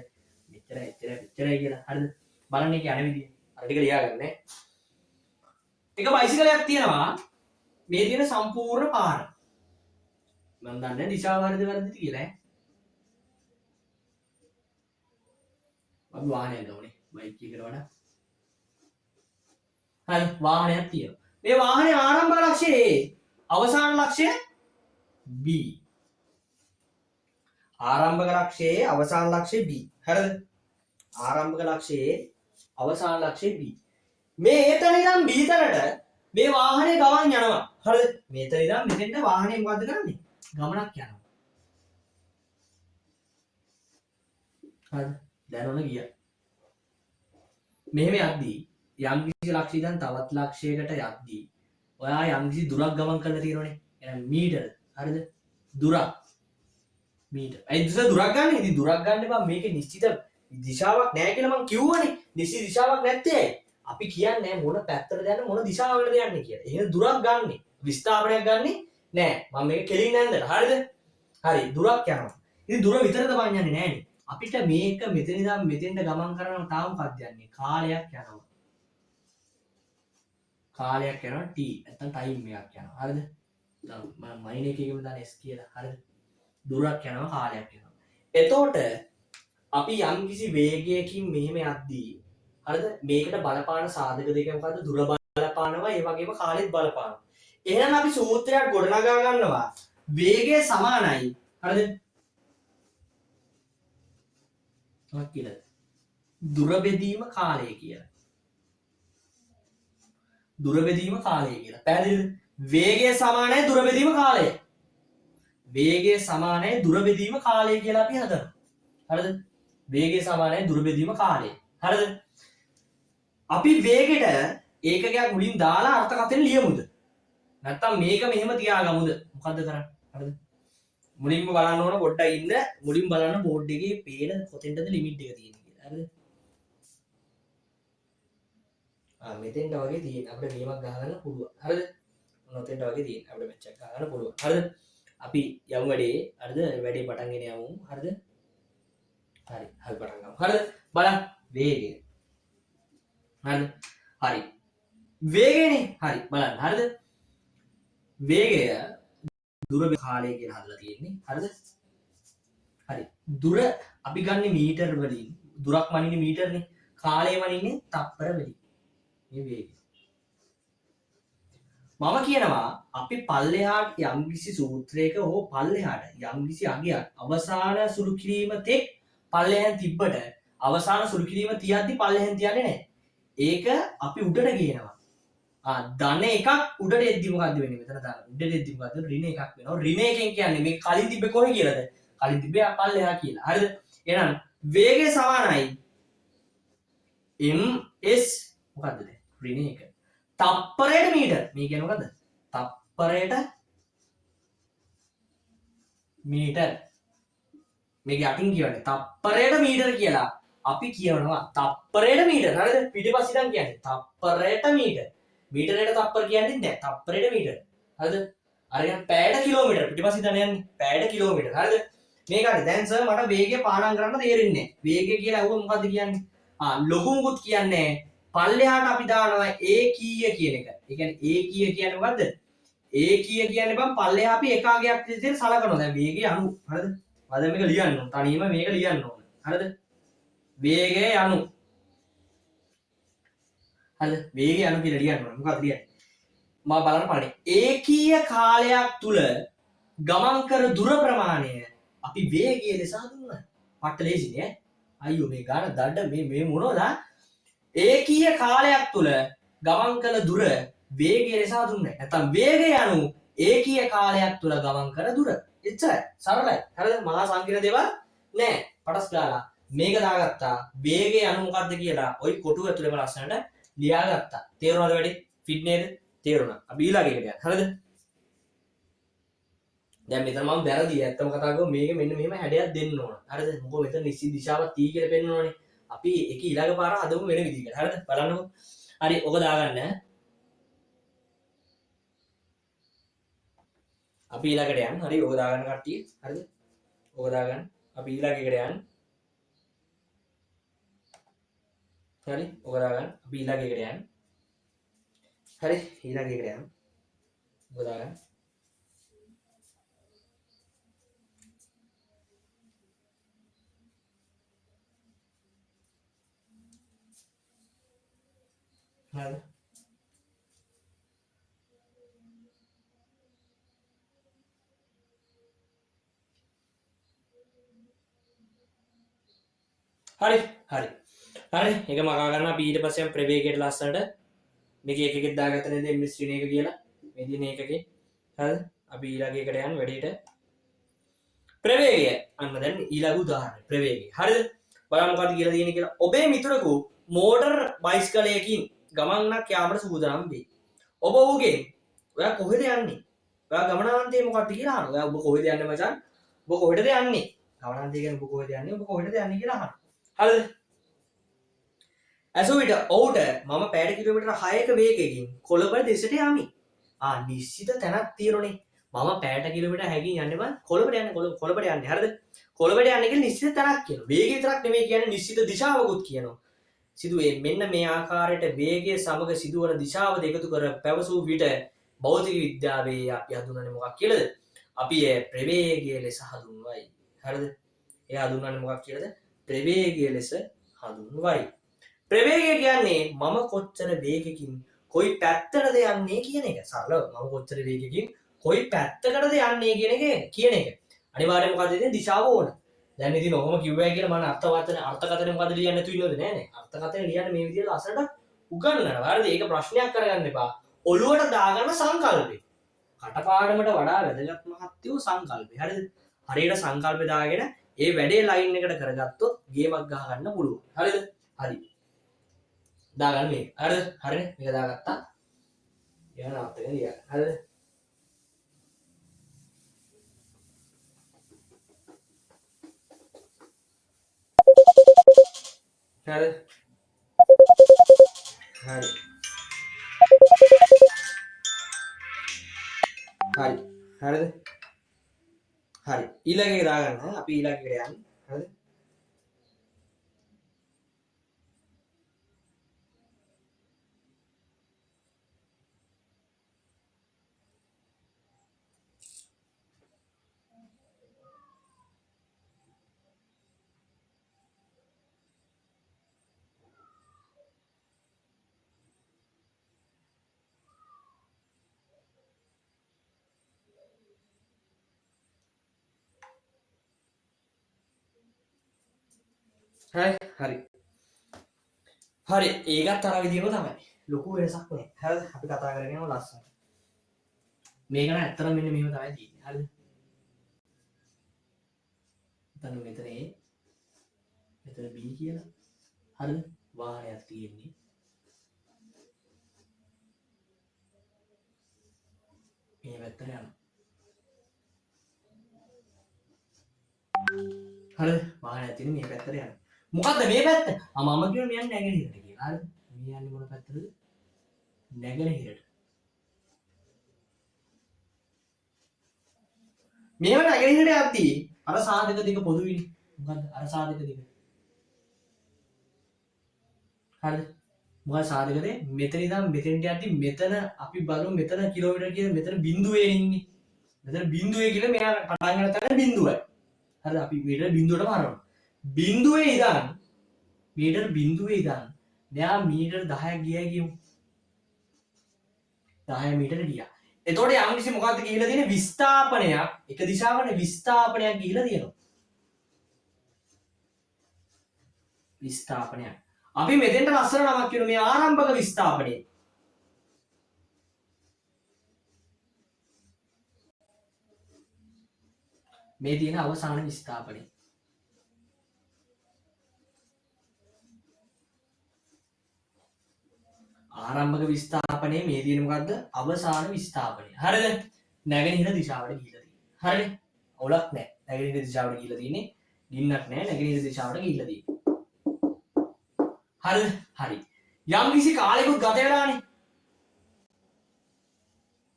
මෙච්චරයි කියලා. හරිද? බලන්න ඒක යන විදිය. අර ටික ලියාගන්න. එක බයිසිකලයක් තියෙනවා. මේ තියෙන සම්පූර්ණ පාර. මම දන්නේ දිශාව හරිද වැරදිද කියලා. අපි වාහනයක් ගමනේ. බයික් එකකට වඩා. හරි වාහනයක් තියෙනවා. මේ වාහනේ ආරම්භ ලක්ෂ්‍යයේ අවසාන ලක්ෂ්‍යය B. ආරම්භක ලක්ෂ්‍යයේ අවසාන ලක්ෂ්‍යය B. හරිද? ආරම්භක ලක්ෂ්‍යයේ අවසාන ලක්ෂ්‍යය B. මේ එතන ඉඳන් B තැනට මේ වාහනේ ගමන් යනවා. හරිද? මෙතන ඉඳන් මෙතෙන්ට වාහනේ මොකද්ද කරන්නේ? ගමනක් යනවා. හරිද? දැන් ඔන්න ගියා. මෙහෙම යද්දී යම් කිසි ලක්ෂයක ඉඳන් තවත් ලක්ෂයකට යද්දී ඔයා යම් කිසි දුරක් ගමන් කරලා තියෙනවනේ. එහෙනම් මීටර. හරිද? දුරක්. මීටර. ඒ දුරක් ගන්න. ඉතින් දුරක් ගන්න බෑ මේකේ නිශ්චිත දිශාවක් නැහැ කියලා මම කිව්වනේ. නිශ්චිත දිශාවක් නැත්තේ ඇයි? අපි කියන්නේ මොන පැත්තටද යන්නේ මොන දිශාවකටද යන්නේ කියලා. එහෙනම් දුරක් ගන්නෙ. විස්ථාපනයක් ගන්නෙ නෑ. මම මේක කෙලින් නැන්දට. හරිද? හරි දුරක් යනවා. ඉතින් දුර විතරද බං යන්නේ නෑනේ. අපිට මේක මෙතන ඉඳන් මෙතෙන්ට ගමන් කරනවා තාම මොකක්ද යන්නේ? කාලයක් යනවා. කාලයක් යනවා t. නැත්තම් ටයිම් එකක් යනවා. හරිද? මම මයින් එකේම දාන s කියලා. හරිද? දුරක් යනවා කාලයක් යනවා. එතකොට අපි යම් කිසි වේගයකින් මෙහෙම යද්දී හරිද? මේකට බලපාන සාධක දෙක මොකද්ද? දුර බලපානවා ඒ වගේම කාලෙත් බලපානවා. එහෙනම් අපි සූත්‍රයක් ගොඩනගා ගන්නවා. වේගය සමානයි. හරිද? මොකක්ද කියලා? දුර බෙදීම කාලය කියලා. දුර බෙදීම කාලය කියලා. පැහැදිලිද? වේගය සමානයි දුර බෙදීම කාලය. වේගය සමානයි දුර බෙදීම කාලය කියලා අපි හදනවා. හරිද? වේගය සමානයි දුර බෙදීම කාලය. හරිද? අපි වේගෙට ඒකකයක් මුලින් දාලා අර්ථකථන ලියමුද? නැත්තම් මේක මෙහෙම තියාගමුද? මොකද්ද කරන්නේ? හරිද? මුලින්ම බලන්න ඕන පොඩ්ඩක් ඉන්න. මුලින් බලන්න බෝඩ් එකේ පේන කොතෙන්ද ලිමිට් එක තියෙන්නේ කියලා. හරිද? මෙතෙන්ට වගේ තියෙන අපිට නියමයක් ගහගන්න පුළුවන්. හරිද? නොතෙන්ට වගේ තියෙන අපිට මැච් එකක් ගන්න පුළුවන්. හරිද? අපි යමු වැඩේ. හරිද? වැඩේ පටන් ගෙන යමු. හරිද? හරි. අපි පටන් ගමු. හරිද? බලන්න වේගය. හරිද? හරි. වේගයනේ. හරි. බලන්න. හරිද? වේගය දුර කාලය කියලා හදලා තියෙන්නේ. හරිද? හරි. දුර අපි ගන්න මීටර් වලින් දුරක් මනින්නේ මීටර්නේ. කාලය මනින්නේ තප්පර වලින්. මේ වේගය. මම කියනවා අපි පල්ලෙහාට යම්කිසි සූත්‍රයක හෝ පල්ලෙහාට යම්කිසි අගයක් අවසාන සුළු කිරීම තෙක් පල්ලෙහෙන් තිබ්බට අවසාන සුළු කිරීම තියද්දි පල්ලෙහෙන් තියන්නේ නැහැ. ඒක අපි උඩට ගේනවා. ධන එකක් උඩට එද්දි මොකද්ද වෙන්නේ? මෙතන දාන්න. උඩට එද්දි මොකද්ද? ඍණ එකක් වෙනවා. ඍණ එකෙන් කියන්නේ මේ කලින් තිබ්බේ කොහේ කියලාද? කලින් තිබ්බේ පල්ලෙහා කියලා. හරිද? එහෙනම් වේගය සමානයි ms මොකද්ද දැන්? ඍණ එක. තප්පරයට මීටර. මේ කියන්නේ මොකද්ද? තප්පරයට මීටර. මේක යටින් කියවනේ තප්පරයට මීටර කියලා. අපි කියනවා තප්පරයට මීටර. හරිද? පිටිපස්සේ ඉඳන් කියන්නේ තප්පරයට මීටර. මීටරයට තප්පර කියන්නේ නැහැ. තප්පරයට මීටර. හරිද? අරගෙන පැයට කිලෝමීටර. පිටිපස්සේ ඉඳන් යන්නේ පැයට කිලෝමීටර. හරිද? මේක හරි. දැන් සර් මට වේගය පාඩම් කරන්න තේරෙන්නේ නැහැ. වේගය කියලා අහුව මොකද්ද කියන්නේ? ලොකු මුකුත් කියන්නේ පල්ලෙහාට අපි දානවා ඒකීය කියන එක. ඒ කියන්නේ ඒකීය කියන්නේ මොකද්ද? ඒකීය කියන්නේ බං පල්ලෙහා අපි එකාගයක් විදිහට සලකනවා. දැන් වේගය 90. හරිද? මම මේක ලියන්න ඕන. තනියම මේක ලියන්න ඕන. හරිද? වේගය 90. හරිද? වේගය 90 කියලා ලියන්න ඕන. මොකක්ද ලියන්නේ? මම බලන්න පාඩේ. ඒකීය කාලයක් තුල ගමන් කර දුර ප්‍රමාණය අපි වේගය ලෙස හඳුන්වනවා. පට්ට ලේසිනේ ඈ. අයියෝ මේ ගාන දඩ මේ මොනවද? ඒකීය කාලයක් තුල ගමන් කළ දුර වේගය ලෙස හඳුන්වන්නේ. නැත්නම් වේගය anu ඒකීය කාලයක් තුල ගමන් කර දුර. එච්චරයි. සරලයි. හරිද? මහා සංකීර්ණ දේවල් නෑ. පටස් ගාලා මේක දාගත්තා. වේගය anu මොකද්ද කියලා ওই කොටුව ඇතුළේම ලස්සනට ලියාගත්තා. තේරුණාද වැඩි? ෆිட் නේද? තේරුණා. අපි ඊළඟ එකට යන්න. හරිද? දැන් මෙතන මම වැරදි. ඇත්තම කතා කරමු මේක මෙන්න මෙහෙම හැඩයක් දෙන්න ඕන. හරිද? මොකද මෙතන නිශ්චිත දිශාවක් T කියලා පෙන්නන ඕනේ. අපි ඒක ඊළඟ පාර හදමු වෙන විදිහකට. හරිද? බලන්නකො. හරි ඔක දාගන්න. අපි ඊළඟට යන්න. හරි ඔක දාගන්න කට්ටිය. හරිද? ඔක දාගන්න. අපි ඊළඟ එකට යන්න. හරි ඔක දාගන්න. අපි ඊළඟ එකට යන්න. හරි ඊළඟ එකට යන්න. ඔක දාගන්න. හරි හරි හරි හරි ඒක මකා ගන්න. අපි ඊට පස්සේ ප්‍රවේගයට ලස්සනට මේක එක එකක් දාගත්ත නේද ms ශ්‍රේණි එක කියලා මේ දින එකකේ. හරිද? අපි ඊළඟ එකට යන්න වැඩේට. ප්‍රවේගය අන්න දැන් ඊළඟ උදාහරණය ප්‍රවේගය. හරිද? බලන්න මොකක්ද කියලා තියෙන්නේ කියලා. ඔබේ මිතුරෙකු මෝටර් බයිස්කලයකින් ගමනක් යාමට සූදානම් වෙයි. ඔබ ඔහුගෙන් ඔයා කොහෙද යන්නේ? ඔයා ගමනාන්තය මොකක්ද කියලා අහනවා. ඔයා ඔබ කොහෙද යන්නේ මචං? ඔබ කොහෙටද යන්නේ? ගමනාන්තය කියන්නේ ඔබ කොහෙද යන්නේ? ඔබ කොහෙටද යන්නේ කියලා අහනවා. හරිද? ඇසු විට ඔහුට මම පැයට කිලෝමීටර් 6ක වේගයකින් කොළඹ දෙසට යමි. නිශ්චිත තැනක් තියෙනනේ. මම පැයට කිලෝමීටර් 6කින් යන්නේ බං කොළඹට යන්නේ කොළඹට යන්නේ. හරිද? කොළඹට යන්නේ කියලා නිශ්චිත තැනක් කියනවා. වේගය විතරක් නෙමෙයි කියන්නේ නිශ්චිත දිශාවකුත් කියනවා. සිදුවේ මෙන්න මේ ආකාරයට වේගය සමග සිදුවන දිශාව දෙකතු කර පැවසූ විට භෞතික විද්‍යාවේ අපි හඳුන්වන්නේ මොකක් කියලාද? අපි ප්‍රවේගය ලෙස හඳුන්වයි. හරිද? ඒ හඳුන්වන්නේ මොකක් කියලාද? ප්‍රවේගය ලෙස හඳුන්වයි. ප්‍රවේගය කියන්නේ මම කොච්චර වේගකින් කොයි පැත්තටද යන්නේ කියන එක. සරලව මම කොච්චර වේගකින් කොයි පැත්තකටද යන්නේ කියන එක. අනිවාර්යයෙන් මොකද ඉතින් දිශාව ඕන. දැන් ඉතින් ඔහොම කිව්වයි කියලා මම අර්ථකථන මොකද ලියන්න නැතු ඉන්නවද? නෑ නේ. අර්ථකථන ලියන්න මේ විදිහට ලස්සනට උගන්වනවා. හරිද? ඒක ප්‍රශ්නයක් කරගන්න එපා. ඔළුවට දාගන්න සංකල්පේ. කටපාඩමට වඩා වැදගත් මහත්යෝ සංකල්පේ. හරිද? හරියට සංකල්පේ දාගෙන ඒ වැඩේ ලයින් එකට කරගත්තොත් ගේමක් ගහ ගන්න පුළුවන්. හරිද? හරි. දාගන්න මේක. හරිද? හරිනේ. මේක දාගත්තා. ඊයන අපතේ ලියන්න. හරිද? හරි. හරි. ඊළඟ එක දාගන්න. අපි ඊළඟ එකට යන්නේ. හරිද? හරි. හරි ඒකත් අර විදිහම තමයි. ලොකු වෙනසක් නෑ. හරිද? අපි කතා කරගෙන යනවා ලස්සන. මේක නම් ඇත්තටම මෙන්න මෙහෙම තමයි තියෙන්නේ. හරිද? මෙතන මෙතන A මෙතන B කියලා. හරිද? වාහනයක් තියෙන්නේ. මේ පැත්තට යනවා. හරිද? වාහනයක් තියෙන්නේ මේ පැත්තට යනවා. මොකද්ද මේ පැත්ත? මම කියන මෙයන් නැගෙනහිරට කියලා. හරිද? මේ යන්නේ මොන පැත්තටද? නැගෙනහිරට. මේව නැගෙනහිරට යද්දී අර සාධක දෙක පොදුයිනේ. මොකද්ද? අර සාධක දෙක. හරිද? මොකද සාධක දෙක මෙතන ඉඳන් මෙතෙන්ට යද්දී මෙතන අපි බලමු මෙතන කිලෝමීටර් කියන මෙතන බිඳුවේ ඉන්නේ. මෙතන බිඳුවේ කියලා මෙයා පටන් ගන්න තැන බිඳුවයි. හරිද? අපි මීටර බිඳුවටම හරවනවා. බිඳුවේ ඉඳන් මීටර බිඳුවේ ඉඳන් මෙයා මීටර 10ක් ගියයි කියමු. 10 මීටර ගියා. එතකොට යම්කිසි මොකද්ද ගිහිලා තියෙන්නේ විස්ථාපනයක් එක දිශාවකට විස්ථාපනයක් ගිහිලා තියෙනවා. විස්ථාපනයක්. අපි මෙතෙන්ට ලස්සන නමක් කියනවා මේ ආරම්භක විස්ථාපනය. මේ තියෙන අවසාන විස්ථාපනය. ආරම්භක විස්ථාපනයේ මේ තියෙන මොකද්ද? අවසාන විස්ථාපනය. හරිද? නැගෙනහිර දිශාවට ගිහිලා තියෙන්නේ. හරිද? ඔලක් නැහැ. නැගෙනහිර දිශාවට ගිහිලා තියෙන්නේ. ගින්නක් නැහැ. නැගෙනහිර දිශාවට ගිහිලා තියෙන්නේ. හරිද? හරි. යම් කිසි කාලයකට ගත වෙලානේ.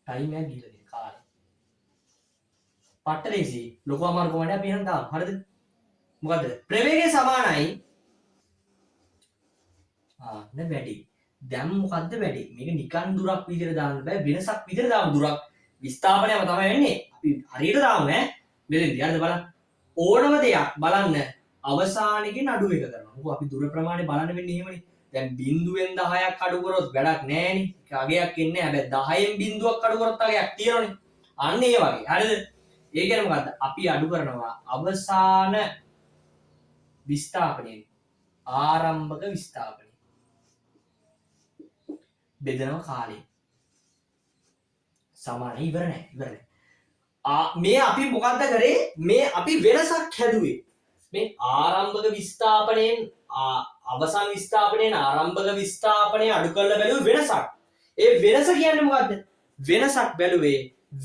ටයිම් එකක් ගිහිලා තියෙන කාලය. පට්ටලේසි ලොකු අමාරු කොහොමද අපි එහෙනම් දාමු. හරිද? මොකද්ද? ප්‍රවේගය සමානයි. නේ වැඩි. දැන් මොකද්ද වැඩි? මේක නිකන් දුරක් විදිහට දාන්න බෑ. වෙනසක් විදිහට දාමු දුරක්. විස්ථාපනයම තමයි වෙන්නේ. අපි හරියට දාමු ඈ. මෙතෙන්දී හරිද බලන්න. ඕනම දෙයක් බලන්න අවසානයකින් අඩු එක කරනවා. මොකද අපි දුර ප්‍රමාණය බලන්න වෙන්නේ එහෙමනේ. දැන් බිඳුවෙන් 10ක් අඩු කරොත් වැඩක් නෑනේ. අගයක් එන්නේ නෑ. හැබැයි 10න් බිඳුවක් අඩු කරොත් අගයක් තියෙනවනේ. අන්න ඒ වගේ. හරිද? ඒ කියන්නේ මොකද්ද? අපි අඩු කරනවා අවසාන විස්ථාපනයෙන් ආරම්භක විස්ථාපනය. බෙදනවා කාලය. සමාන ඉවර නෑ. මේ අපි මොකද්ද කරේ? මේ අපි වෙනසක් හැදුවේ. මේ ආරම්භක විස්ථාපනයෙන් අවසාන විස්ථාපනයෙන් ආරම්භක විස්ථාපනය අඩු කරලා බැලුවේ වෙනසක්. ඒ වෙනස කියන්නේ මොකද්ද? වෙනසක් බැලුවේ.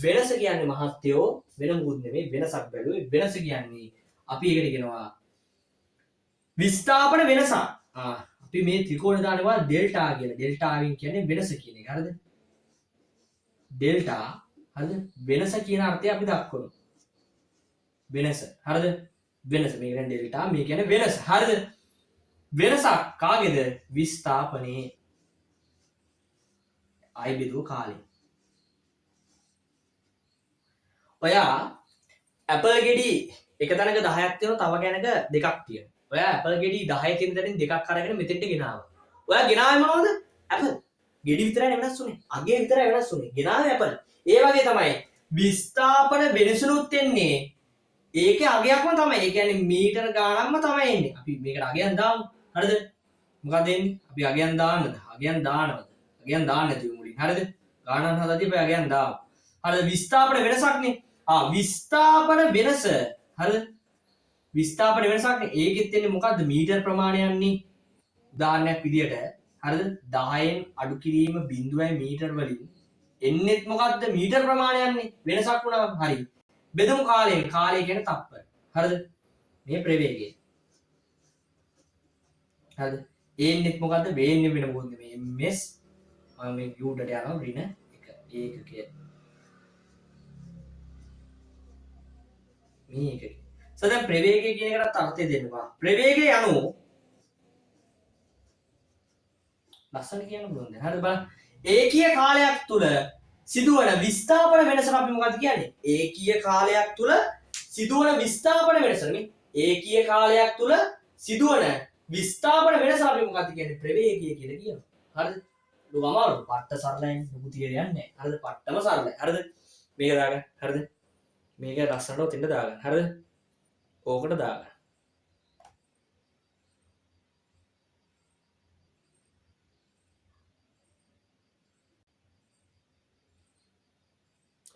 වෙනස කියන්නේ මහත්යෝ වෙන මොකුත් නෙමෙයි වෙනසක් බැලුවේ. වෙනස කියන්නේ අපි ඒකට කියනවා විස්ථාපන වෙනසක්. අපි මේ ත්‍රිකෝණය දානවා ඩෙල්ටා කියලා. ඩෙල්ටාවෙන් කියන්නේ වෙනස කියන එක. හරිද? ඩෙල්ටා හරිද? වෙනස කියන අර්ථය අපි දක්වනවා. වෙනස. හරිද? වෙනස. මේ කියන්නේ ඩෙල්ටා මේ කියන්නේ වෙනස. හරිද? වෙනසක් කාගේද? විස්ථාපනයේ. ආයි බෙදුව කාලේ. ඔයා ඇපල් ගෙඩි එක තැනක 10ක් තියෙනවා තව තැනක දෙකක් තියෙනවා. ඔයා ඇපල් ගෙඩි 10 තියෙන තැනින් දෙකක් අරගෙන මෙතෙන්ට ගෙනාවා. ඔයා ගෙනාවේ මොනවද? ඇපල්. ගෙඩි විතරයි වෙනස් වුනේ. අගේ විතරයි වෙනස් වුනේ. ගෙනාවේ ඇපල්. ඒ වගේ තමයි විස්ථාපන වෙනසුනුත් වෙන්නේ. ඒකේ අගයක්ම තමයි. ඒ කියන්නේ මීටර ගානක්ම තමයි එන්නේ. අපි මේකට අගයන් දාමු. හරිද? මොකද එන්නේ? අපි අගයන් දාන්නද? අගයන් දානවද? අගයන් දාන්න නැතිව මුලින්. හරිද? ගානක් හදද්දී අපි අගයන් දාමු. හරිද? විස්ථාපන වෙනසක්නේ. විස්ථාපන වෙනස. හරිද? විස්ථාපන වෙනසක්නේ. ඒකෙත් එන්නේ මොකද්ද? මීටර ප්‍රමාණයන්නේ. උදාහරණයක් විදියට හරිද? 10න් අඩු කිරීම බිඳුවයි මීටර වලින් එන්නේත් මොකද්ද? මීටර ප්‍රමාණයන්නේ. වෙනසක් වුණා. හරි. බෙදමු කාලයෙන්. කාලය කියන්නේ තප්පර. හරිද? මේ ප්‍රවේගය. හරිද? ඒන්නෙත් මොකද්ද? වේන්නේ වෙන මොකද මේ ms මම මේ u ඩට යනවා ඍණ 1 ඒකකය මේකේ. සෝ දැන් ප්‍රවේගය කියන එකටත් අර්ථය දෙන්නවා. ප්‍රවේගය යනු ලස්සන කියන්න පුළුවන් දැන්. හරිද බලන්න. ඒකීය කාලයක් තුල සිදුවන විස්ථාපන වෙනසට අපි මොකක්ද කියන්නේ? ඒකීය කාලයක් තුල සිදුවන විස්ථාපන වෙනස නේ. ඒකීය කාලයක් තුල සිදුවන විස්ථාපන වෙනස අපි මොකක්ද කියන්නේ? ප්‍රවේගය කියලා කියනවා. හරිද? ලොකු අමාරුයි. පට්ට සරලයි ලොකු තියරියක් නැහැ. හරිද? පට්ටම සරලයි. හරිද? මේක දාගන්න. හරිද? මේක ලස්සනට ඔතෙන්ට දාගන්න. හරිද? ඕකට දාගන්න.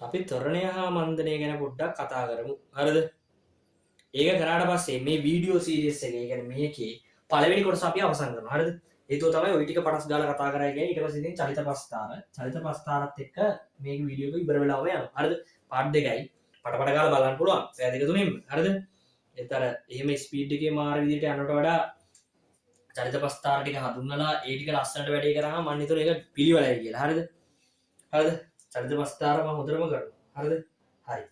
අපි ත්වරණය හා මන්දනය ගැන පොඩ්ඩක් කතා කරමු. හරිද? ඒක කරාට පස්සේ මේ වීඩියෝ සීරීස් එකේ කියන්නේ මේකේ පළවෙනි කොටස අපි අවසන් කරනවා. හරිද? ඒකෝ තමයි ওই ටික පටස් ගාලා කතා කරා කියන්නේ. ඊට පස්සේ ඉතින් චලිත ප්‍රස්ථාරත් එක්ක මේක වීඩියෝ එක ඉවර වෙලා යනවා. හරිද? පාර්ට් දෙකයි. පටපට ගාලා බලන්න පුළුවන්. පැය දෙක තුනෙම. හරිද? ඒතර එහෙම ස්පීඩ් එකේ මාර විදිහට යනකොට වඩා චලිත ප්‍රස්ථාර ටික හඳුන්වලා ඒ ටික ලස්සනට වැඩේ කරාම මම හිතුවා ඒක පිළිවෙලයි කියලා. හරිද? හරිද? චලිත ප්‍රස්ථාර මම හොඳටම කරනවා. හරිද? හරි.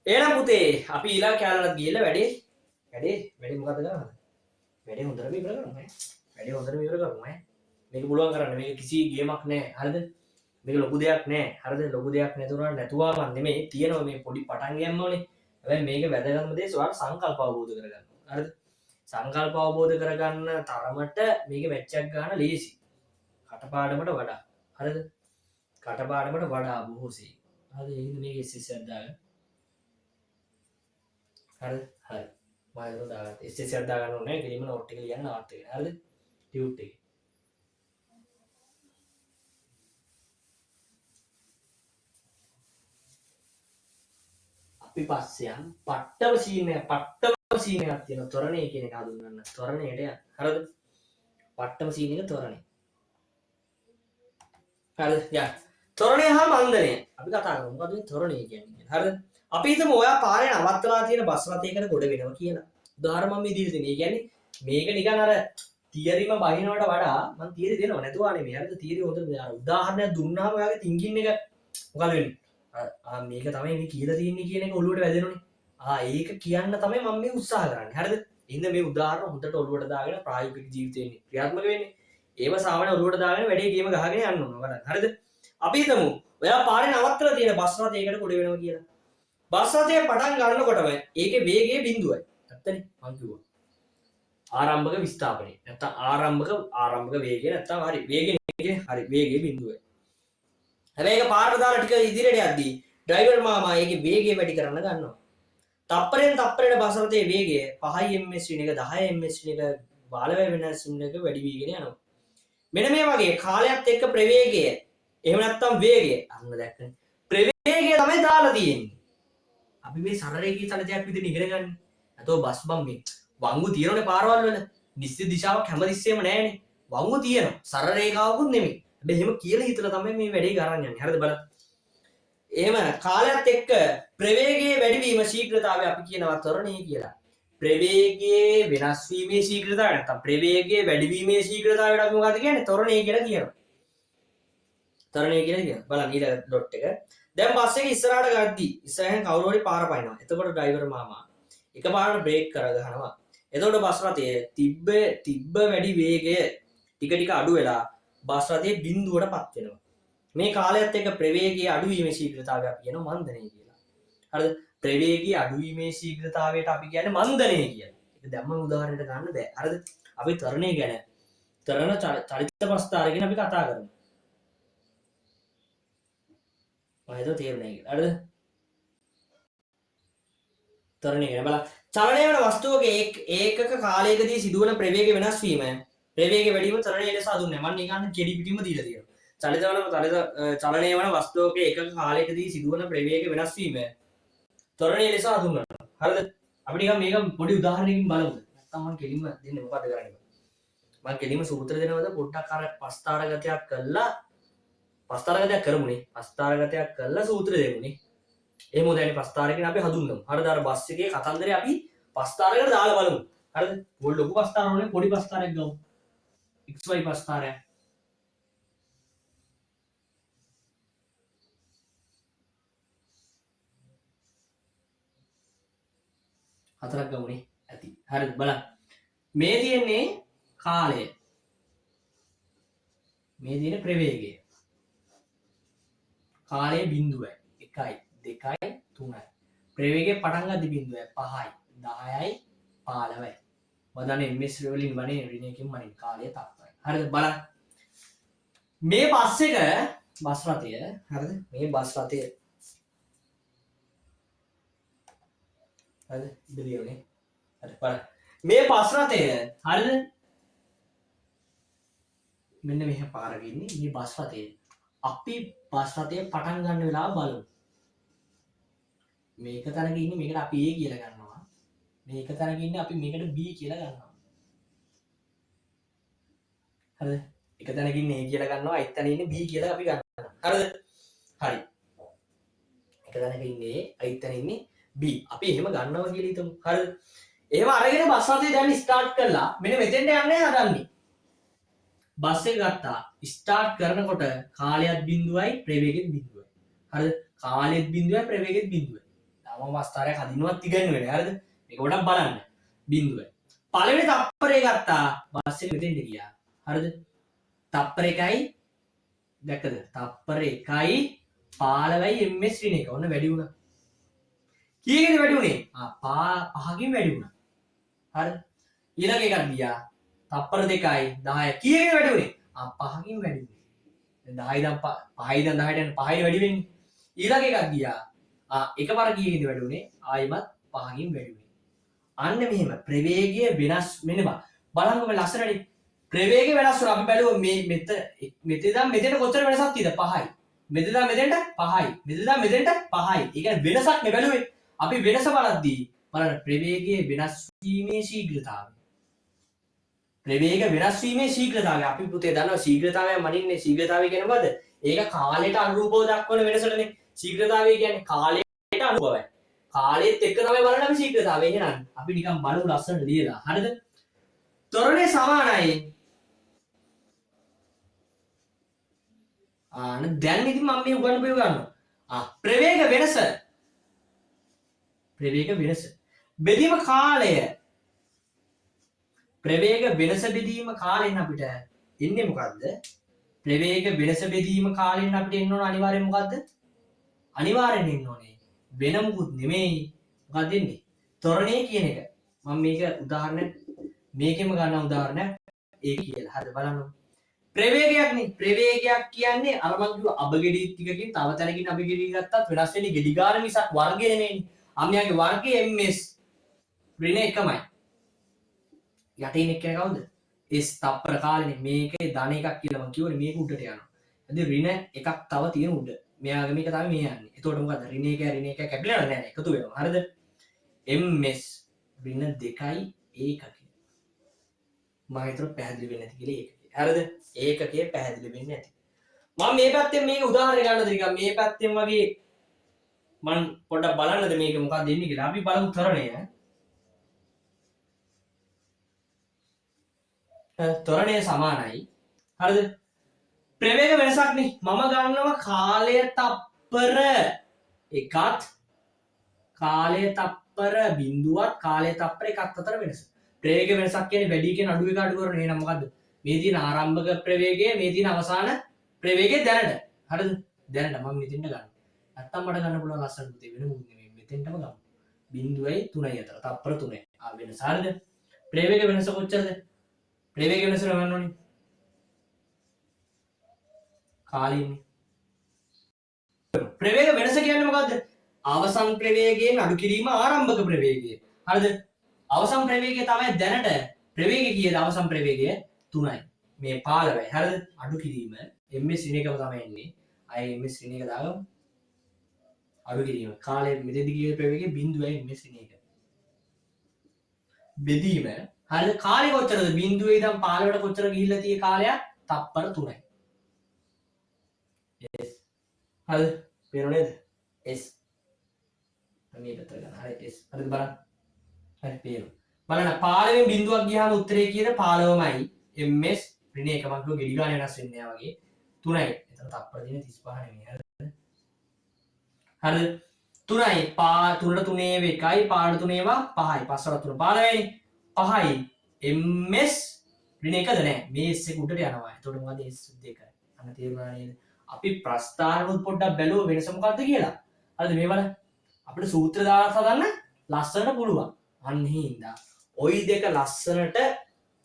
එහෙනම් පුතේ අපි ඊළඟ කැලලට ගිහලා වැඩේ මොකද කරන්නේ? වැඩේ හොඳටම ඉවර කරමු ඈ. වැඩේ හොඳටම ඉවර කරමු ඈ. මේක පුළුවන් කරන්න. මේක කිසි ගේමක් නෑ. හරිද? මේක ලොකු දෙයක් නෑ. හරිද? ලොකු දෙයක් නැතුණාම නෙමෙයි. තියෙනවා මේ පොඩි පටන් ගෑම්ම ඕනේ. හැබැයි මේක වැදගත්ම දේ ඔයාලා සංකල්ප අවබෝධ කරගන්න. හරිද? සංකල්ප අවබෝධ කරගන්න තරමට මේක වැච්චක් ගන්න ලේසි. කටපාඩමට වඩා. හරිද? කටපාඩමට වඩා බොහෝසේ. හරිද? ඒකද මේක SSC එකක් දාගන්න. හරිද? හරි. මම ඒක දාගත්තා. SSC එකක් දාගන්න ඕනේ. කෙලින්ම නෝට් එක ලියන්න ආත් එක. හරිද? ටියුට් එක. අපි පස්සේ යන් පට්ටම සීන් එකක් තියෙනවා. ත්වරණය කියන එක හඳුන්වන්න. ත්වරණයට යන්න. හරිද? පට්ටම සීන් එක ත්වරණය. හරිද? යන්න. ත්වරණය හා මන්දනය. අපි කතා කරමු. මොකද මේ ත්වරණය කියන්නේ? හරිද? අපි හිතමු ඔයා පාරේ නවත්තලා තියෙන බස් රථයකට ගොඩ වෙනවා කියලා. උදාහරණ මම ඉදිරියට දෙන්නේ. ඒ කියන්නේ මේක නිකන් අර තියරිම බහිනවට වඩා මම තියරි දෙනව නැතුවා නෙමෙයි. හරිද? තියරි හොඳට අර උදාහරණයක් දුන්නාම ඔයාගේ තින්කින් එක මොකද වෙන්නේ? මේක තමයි මේ කියලා තියෙන්නේ කියන එක ඔළුවට වැදෙනවනේ. ඒක කියන්න තමයි මම මේ උත්සාහ කරන්නේ. හරිද? ඉතින් මේ උදාහරණ හොඳට ඔළුවට දාගෙන ප්‍රායෝගික ජීවිතේ ක්‍රියාත්මක වෙන්නේ. ඒව සාමාන්‍ය ඔළුවට දාගෙන වැඩේ ගේම ගහගෙන යන්න ඕන වඩා. හරිද? අපි හිතමු ඔයා පාරේ නවත්තලා තියෙන බස් රථයකට ගොඩ වෙනවා කියලා. බස් රථය පටන් ගන්නකොටම ඒකේ වේගය බිඳුවයි. ඇත්තනේ මං කිව්වා. ආරම්භක විස්ථාපනය. නැත්තම් ආරම්භක වේගය නැත්තම් හරි වේගය බිඳුවයි. හැබැයි ඒක පාරට දාලා ටික ඉදිරියට යද්දී ඩ්‍රයිවර් මාමා ඒකේ වේගය වැඩි කරන්න ගන්නවා. තප්පරෙන් තප්පරයට බස් රථයේ වේගය 5 ms වෙන එක 10 ms වෙන එක බාලවැය වෙනස් වෙන එක වැඩි වීගෙන යනවා. මෙන්න මේ වගේ කාලයත් එක්ක ප්‍රවේගය එහෙම නැත්තම් වේගය අන්න දැක්කනේ. ප්‍රවේගය තමයි දාලා තියෙන්නේ. අපි මේ සරලරේඛී චලිතයක් විදිහට ඉගෙන ගන්න. නැතෝ බස් බම් මේ වංගු තියෙනනේ පාරවල් වල. නිශ්චිත දිශාවක් හැමතිස්සෙම නැහැනේ. වංගු තියෙනවා. සරල රේඛාවකුත් නෙමෙයි. හැබැයි එහෙම කියලා හිතලා තමයි මේ වැඩේ ගරන් යන්නේ. හරිද බලන්න. එහෙම කාලයත් එක්ක ප්‍රවේගයේ වැඩිවීම ශීඝ්‍රතාවය අපි කියනවා ත්වරණය කියලා. ප්‍රවේගයේ වෙනස් වීමේ ශීඝ්‍රතාවය නැත්නම් ප්‍රවේගයේ වැඩිවීමේ ශීඝ්‍රතාවයට අපි මොකක්ද කියන්නේ? ත්වරණය කියලා කියනවා. ත්වරණය කියලා කියනවා. බලන්න ඊළඟ ඩොට් එක. දැන් බස් එක ඉස්සරහට ගද්දී ඉස්සරහෙන් කවුරු හරි පාර පයින්නවා. එතකොට ඩ්‍රයිවර් මාමා එකපාරට බ්‍රේක් කරගහනවා. එතකොට බස් රථයේ තිබ්බ වැඩි වේගය ටික ටික අඩු වෙලා බස් රථයේ බිඳුවට පත් වෙනවා. මේ කාලයත් එක්ක ප්‍රවේගයේ අඩුවීමේ ශීඝ්‍රතාවය අපි කියනවා මන්දනය කියලා. හරිද? ප්‍රවේගයේ අඩුවීමේ ශීඝ්‍රතාවයට අපි කියන්නේ මන්දනය කියලා. ඒක දැම්ම උදාහරණයක් ගන්න බෑ. හරිද? අපි ත්වරණය ගැන ත්වරණ චලිත ප්‍රස්ථාරය ගැන අපි කතා කරමු. මම හිතුවා තේරුණා කියලා. හරිද? ත්වරණය ගැන බලන්න. චලනය වන වස්තුවක ඒකක කාලයකදී සිදුවන ප්‍රවේග වෙනස් වීම ප්‍රවේග වැඩි වීම ත්වරණය ලෙස හඳුන්වනවා. මම නිකන් කෙටි පිටින්ම දීලා තියෙනවා. චලනය වන වස්තුවක ඒකක කාලයකදී සිදුවන ප්‍රවේග වෙනස් වීම ත්වරණය ලෙස හඳුන්වනවා. හරිද? අපි නිකන් මේක පොඩි උදාහරණයකින් බලමු. නැත්තම් මම කෙලින්ම දෙන්නේ මොකද්ද කරන්නේ? මම කෙලින්ම සූත්‍ර දෙනවද පොඩ්ඩක් අර පස්තාරගතයක් කරමුනේ. පස්තාරගතයක් කළා සූත්‍ර දෙමුනේ. එහෙම හොඳයි පස්තාරකින් අපි හඳුන්වමු. හරිද? අර බස් එකේ කතන්දරේ අපි පස්තාරයකට දාලා බලමු. හරිද? පොඩි ලොකු පස්තාරයක් නෙවෙයි පොඩි පස්තාරයක් ගමු. XY පස්තාරයක්. 4ක් ගමුනේ ඇති. හරිද? බලන්න. මේ තියෙන්නේ කාලය. මේ තියෙන ප්‍රවේගය. කාලය බිඳුවයි. 1යි 2යි 3යි. ප්‍රවේගය පටන් ගන්න බිඳුවයි 5යි 10යි 15යි. වදන ms වලින් වනේ ඍණයකින් මනින් කාලය තත්ත්වයි. හරිද? බලන්න. මේ බස් එක බස් රථය හරිද? මේ බස් රථය හරිද? ඉදිරියනේ. හරි බලන්න. මේ බස් රථය හරිද? මෙන්න මෙහෙ පාරක ඉන්නේ මේ බස් රථය. අපි බස් රථය පටන් ගන්න වෙලාව බලමු. මේක තැනක ඉන්නේ මේකට අපි A කියලා ගන්නවා. මේක තැනක ඉන්නේ අපි මේකට B කියලා ගන්නවා. හරිද? එක තැනක ඉන්නේ A කියලා ගන්නවා, අනිත් තැන ඉන්නේ B කියලා අපි ගන්නවා. හරිද? හරි. එක තැනක ඉන්නේ A, අනිත් තැන ඉන්නේ B. අපි එහෙම ගන්නවා කියලා හිතමු. හරිද? එහෙම අරගෙන බස් රථය දැන් ස්ටාර්ට් කරලා මෙන්න මෙතෙන්ට යන්නේ හදන්නේ. බස් එක ගත්තා. ස්ටාර්ට් කරනකොට කාලයත් බිඳුවයි ප්‍රවේගෙත් බිඳුවයි. හරිද? කාලෙත් බිඳුවයි ප්‍රවේගෙත් බිඳුවයි. තාම මස්තරයක් හදිනවත් ඉගෙනුවේ නෑ. හරිද? මේක පොඩක් බලන්න. බිඳුවයි. පළවෙනි තප්පරේ ගත්තා. බස් එක මෙතෙන්ට ගියා. හරිද? තප්පර 1යි දැක්කද? තප්පර 1යි 15යි ms ඍණ එක. ඔන්න වැඩි වුණා. කීයකින්ද වැඩි වුණේ? 5කින් වැඩි වුණා. හරිද? ඊළඟ එකක් ගියා. තප්පර 2යි 10යි කීයකින් වැඩි වුණේ? 5කින් වැඩි වුණේ. දැන් 10 ඉඳන් 5යි ඉඳන් 10ට යන 5යි වැඩි වෙන්නේ. ඊළඟ එකක් ගියා. එකපාර කීයකින්ද වැඩි වුණේ? ආයිමත් 5කින් වැඩි වුණේ. අන්න මෙහෙම ප්‍රවේගය වෙනස් වෙන බලන්න මේ ලස්සනට ප්‍රවේගය වෙනස් වෙනවා. අපි බැලුවා මේ මෙතන ඉඳන් මෙතෙන්ට කොච්චර වෙනසක් තියෙද? 5යි. මෙතන ඉඳන් මෙතෙන්ට 5යි. මෙතන ඉඳන් මෙතෙන්ට 5යි. ඒ කියන්නේ වෙනසක් නේ බැලුවේ. අපි වෙනස බලද්දී බලන්න ප්‍රවේගයේ වෙනස් වීමේ ශීඝ්‍රතාවය. ප්‍රවේග වෙනස් වීමේ ශීඝ්‍රතාවය. අපි පුතේ දන්නවා ශීඝ්‍රතාවය මනින්නේ ශීඝ්‍රතාවය කියන්නේ මොකද්ද? ඒක කාලයට අනුරූපව දක්වන වෙනසටනේ. ශීඝ්‍රතාවය කියන්නේ කාලයට අනුරූපවයි. කාලයත් එක්ක තමයි බලන්න අපි ශීඝ්‍රතාවය එහෙනම්. අපි නිකන් බලමු ලස්සනට ලියලා. හරිද? ත්වරණය සමානයි. දැන් ඉතින් මම මේ උගන්වපු ගන්නවා. ප්‍රවේග වෙනස. ප්‍රවේග වෙනස. බෙදීම කාලය. ප්‍රවේග වෙනස බෙදීම කාලයෙන් අපිට එන්නේ මොකද්ද? ප්‍රවේග වෙනස බෙදීම කාලයෙන් අපිට එන්න ඕන අනිවාර්යෙන් මොකද්ද? අනිවාර්යෙන් එන්න ඕනේ වෙන මොකුත් නෙමෙයි. මොකක්ද එන්නේ? ත්වරණය කියන එක. මම මේක උදාහරණ මේකෙම ගන්න උදාහරණයක් ඒක කියලා. හරිද? බලන්න. ප්‍රවේගයක් නේ. ප්‍රවේගයක් කියන්නේ අර මං කිව්ව අබගෙඩි ටිකකින් තව තැනකින් අපි ගෙඩි ගත්තත් වෙනස් වෙන්නේ ගෙඩි ගාන මිසක් වර්ගය නෙමෙයි. අම්මයාගේ වර්ගය ms ඍණ එකමයි. යටින් එක්කෙනා කවුද? s තප්පර කාලෙනේ. මේකේ ධන එකක් කියලා මං කිව්වනේ මේක උඩට යනවා. හරි ඍණ එකක් තව තියෙන උඩ. මෙයාගේ මේක තමයි මේ යන්නේ. එතකොට මොකද? ඍණ එක කැපිලා නැහැ එකතු වෙනවා. හරිද? ms ඍණ 2යි ඒකකය. මම හිතුවා පැහැදිලි වෙන්නේ නැති කියලා ඒක. හරිද? ඒකකයේ පැහැදිලි වෙන්නේ නැති. මම මේ පැත්තෙන් මේක උදාහරණ ගන්නද නිකන් මේ පැත්තෙන් වගේ මම පොඩ්ඩක් බලන්නද මේක මොකක්ද දෙන්නේ කියලා. අපි බලමු ත්වරණය. ත්වරණය සමානයි. හරිද? ප්‍රවේග වෙනසක් නේ. මම ගන්නවා කාලය තප්පර 1ත් කාලය තප්පර 0ත් කාලය තප්පර 1ත් අතර වෙනස. ප්‍රවේග වෙනසක් කියන්නේ වැඩි කියන අඩු එක අඩු කරන එහෙනම් මොකද්ද? මේ තියෙන ආරම්භක ප්‍රවේගය මේ තියෙන අවසාන ප්‍රවේගය දැනට. හරිද? දැනට මම මෙතෙන්ට ගන්නවා. නැත්තම් මට ගන්න පුළුවන් ලස්සන පුතේ වෙන මොකුත් නෙමෙයි. මෙතෙන්ටම ගමු. 0යි 3යි අතර තප්පර 3යි. වෙනස හරිද? ප්‍රවේග වෙනස කොච්චරද? ප්‍රවේග වෙනස ගන්න ඕනේ. කාලෙන්නේ. ප්‍රවේග වෙනස කියන්නේ මොකද්ද? අවසන් ප්‍රවේගයෙන් අඩු කිරීම ආරම්භක ප්‍රවේගය. හරිද? අවසන් ප්‍රවේගය තමයි දැනට ප්‍රවේගය කීයද? අවසන් ප්‍රවේගය 3යි. මේ 15යි. හරිද? අඩු කිරීම ms ඍණ එකම තමයි එන්නේ. අය ms ඍණ එක දාගමු. අඩු කිරීම. කාලය මෙතෙන්දි කියේ ප්‍රවේගය 0යි ms ඍණ එක. බෙදීම. හරිද? කාලය කොච්චරද? 0 ඉඳන් 15ට කොච්චර ගිහිල්ලා තියෙ කාලයක්? තප්පර 3යි. s. හරිද? පේනව නේද? s. මේ පැත්තට ගන්න. හරි s. හරිද බලන්න. හරි පේනවා. බලන්න 15 බිඳුවක් ගියාම උත්තරේ කීයද? 15මයි. ms ඍණ එක මම කිව්ව ගෙඩි ගාන වෙනස් වෙන්නේ නැහැ වගේ 3යි. එතන තප්පර දින 35 නෙමෙයි. හරිද? හරිද? 3යි තුනට 3 1යි පාඩ 3 ඒවා 5යි 5 3 15යි 5යි ms ඍණ 1ද නෑ මේ s එක උඩට යනවා. එතකොට මොකද s 2? අන්න තේරුණා නේද? අපි ප්‍රස්ථාරවල පොඩ්ඩක් බැලුවා වෙනස මොකක්ද කියලා. හරිද මේ වල අපිට සූත්‍ර දාලා හදන්න ලස්සනට පුළුවන්. අන්න හින්දා ওই දෙක ලස්සනට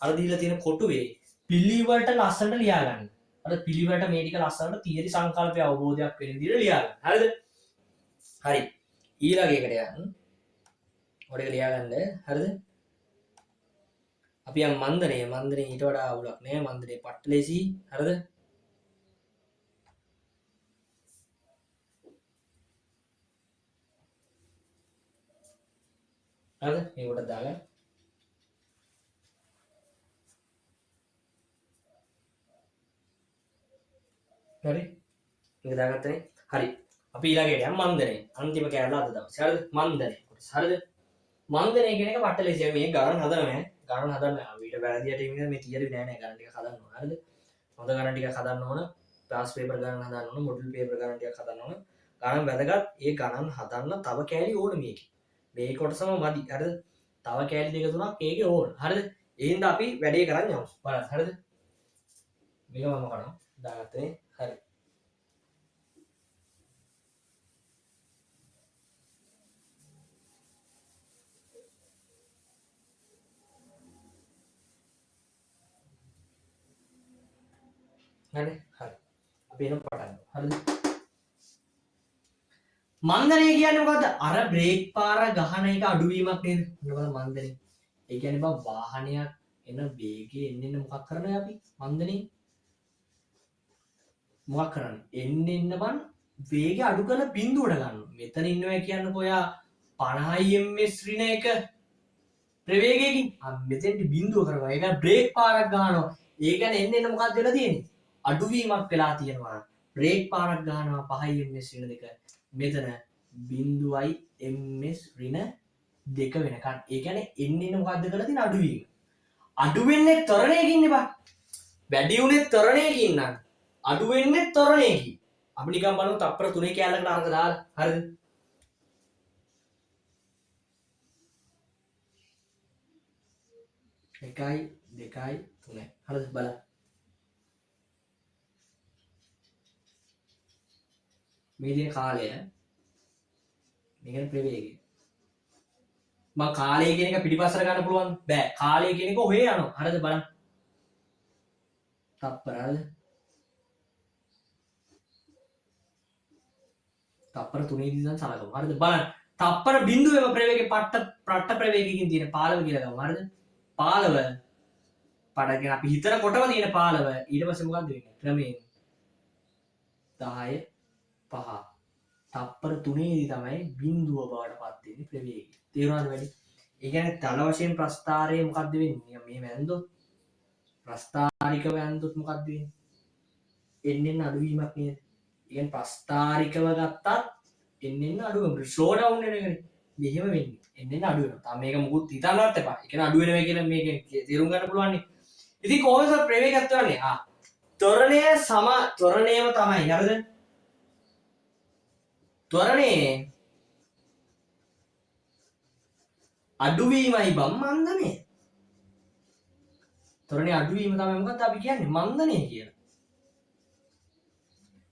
අර දීලා තියෙන කොටුවේ පිළිවෙලට ලස්සනට ලියා ගන්න. අර පිළිවෙලට මේ ටික ලස්සනට තියරි සංකල්පය අවබෝධයක් වෙන විදිහට ලියා ගන්න. හරිද? හරි. ඊළඟ එකට යන්න. ඔඩේක ලියා ගන්න. හරිද? අපි යම් මන්දනේ ඊට වඩා අවුලක් නෑ. මන්දනේ පට්ටලේසි. හරිද? හරිද? මේ කොට දාගන්න. හරි මේක දාගත්තනේ. හරි අපි ඊළඟට යමු මන්දනේ. අන්තිම කෑල්ල අද දවසේ. හරිද? මන්දනේ කොටස. හරිද? මන්දනේ කියන එක පට්ටලේසිය. මේ ගණන් හදන්න නෑ. ගණන් හදන්න අපිට වැරදියට ඉන්නේ මේ තියරි නෑ නෑ ගණන් ටික හදන්න ඕන. හරිද? හොඳ ගණන් ටිකක් හදන්න ඕන. ක්ලාස් පේපර් ගණන් හදන්න ඕන. මොඩියුල් පේපර් ගණන් ටිකක් හදන්න ඕන. ගණන් වැදගත්. ඒ ගණන් හදන්න තව කෑලි ඕන මේකේ. මේ කොටසම මදි. හරිද? තව කෑලි දෙක තුනක් ඒකේ ඕන. හරිද? ඒ හින්දා අපි වැඩේ කරන්න යමු. බලන්න. හරිද? මේක මම කරනවා. දාගත්තනේ. හරි. හරි. හරි. අපි එන පටන් ගමු. හරිද? මන්දනේ කියන්නේ මොකද්ද? අර බ්‍රේක් පාර ගහන එක අඩුවීමක් නේද? මොනවද මන්දනේ? ඒ කියන්නේ බා වාහනයක් එන වේගය එන්න මොකක් කරන්නේ අපි? මන්දනේ මොකක් කරන්නේ? එන්න බන් වේගය අඩු කරලා බිඳුවට ගන්නවා. මෙතන ඉන්නවා කියන්නකො ඔයා 50 ms ඍණ එක ප්‍රවේගයකින් මෙතෙන්ට බිඳුව කරනවා. ඒක බ්‍රේක් පාරක් ගන්නවා. ඒ කියන්නේ එන්න මොකක්ද වෙලා තියෙන්නේ? අඩුවීමක් වෙලා තියෙනවා. බ්‍රේක් පාරක් ගන්නවා 5 ms ඍණ දෙක. මෙතන 0.5 ms ඍණ දෙක වෙනකන්. ඒ කියන්නේ එන්න මොකක්ද කරලා තියෙන අඩුවීම. අඩු වෙන්නේ ත්වරණයකින් නේ බා. වැඩි උනේ ත්වරණයකින් නම් අඩු වෙන්නේ ත්වරණයකින්. අපි නිකන් බලමු තප්පර 3 කැලලකට අරක දාලා. හරිද? එකයි දෙකයි තුනයි. හරිද? බලන්න. මේ දින කාලය මේකේ ප්‍රවේගය. මම කාලය කියන එක පිටිපස්සට ගන්න පුළුවන් බෑ. කාලය කියන එක ඔහේ යනවා. හරිද? බලන්න. තප්පර හරිද? තප්පර 3 ඉඳන් සලකමු. හරිද? බලන්න. තප්පර බිඳුවෙම ප්‍රවේගයේ පට්ට ප්‍රවේගයකින් තියෙන 15 කියලා ගමු. හරිද? 15 පඩගෙන අපි හිතන කොටම තියෙන 15 ඊට පස්සේ මොකක්ද වෙන්නේ? ක්‍රමයෙන් 10 5 තප්පර 3ේදී තමයි බිඳුව බවට පත් වෙන්නේ ප්‍රවේගය. තේරුණාද වැඩි? ඒ කියන්නේ තල වශයෙන් ප්‍රස්ථාරයේ මොකද්ද වෙන්නේ? මේ වැන්දොත් ප්‍රස්ථාරිකව වැන්දොත් මොකද්ද වෙන්නේ? එන්න අඩුවීමක් නේද? ඒ කියන්නේ ප්‍රස්ථාරිකව ගත්තත් එන්න අඩුවම ස්ලෝ ඩවුන් වෙන එකනේ. මෙහෙම වෙන්නේ. එන්න අඩු වෙනවා. තාම මේක මුකුත් හිතන්නවත් එපා. ඒ කියන්නේ අඩු වෙනවා කියලා මේකෙන් තේරුම් ගන්න පුළුවන් නේ. ඉතින් කොහොමද ප්‍රවේගයක් කරන්නේ? ත්වරණයම තමයි. හරිද? ත්වරණයේ අඩුවීමයි බම් මන්දනේ. ත්වරණයේ අඩුවීම තමයි මොකක්ද අපි කියන්නේ? මන්දනේ කියලා.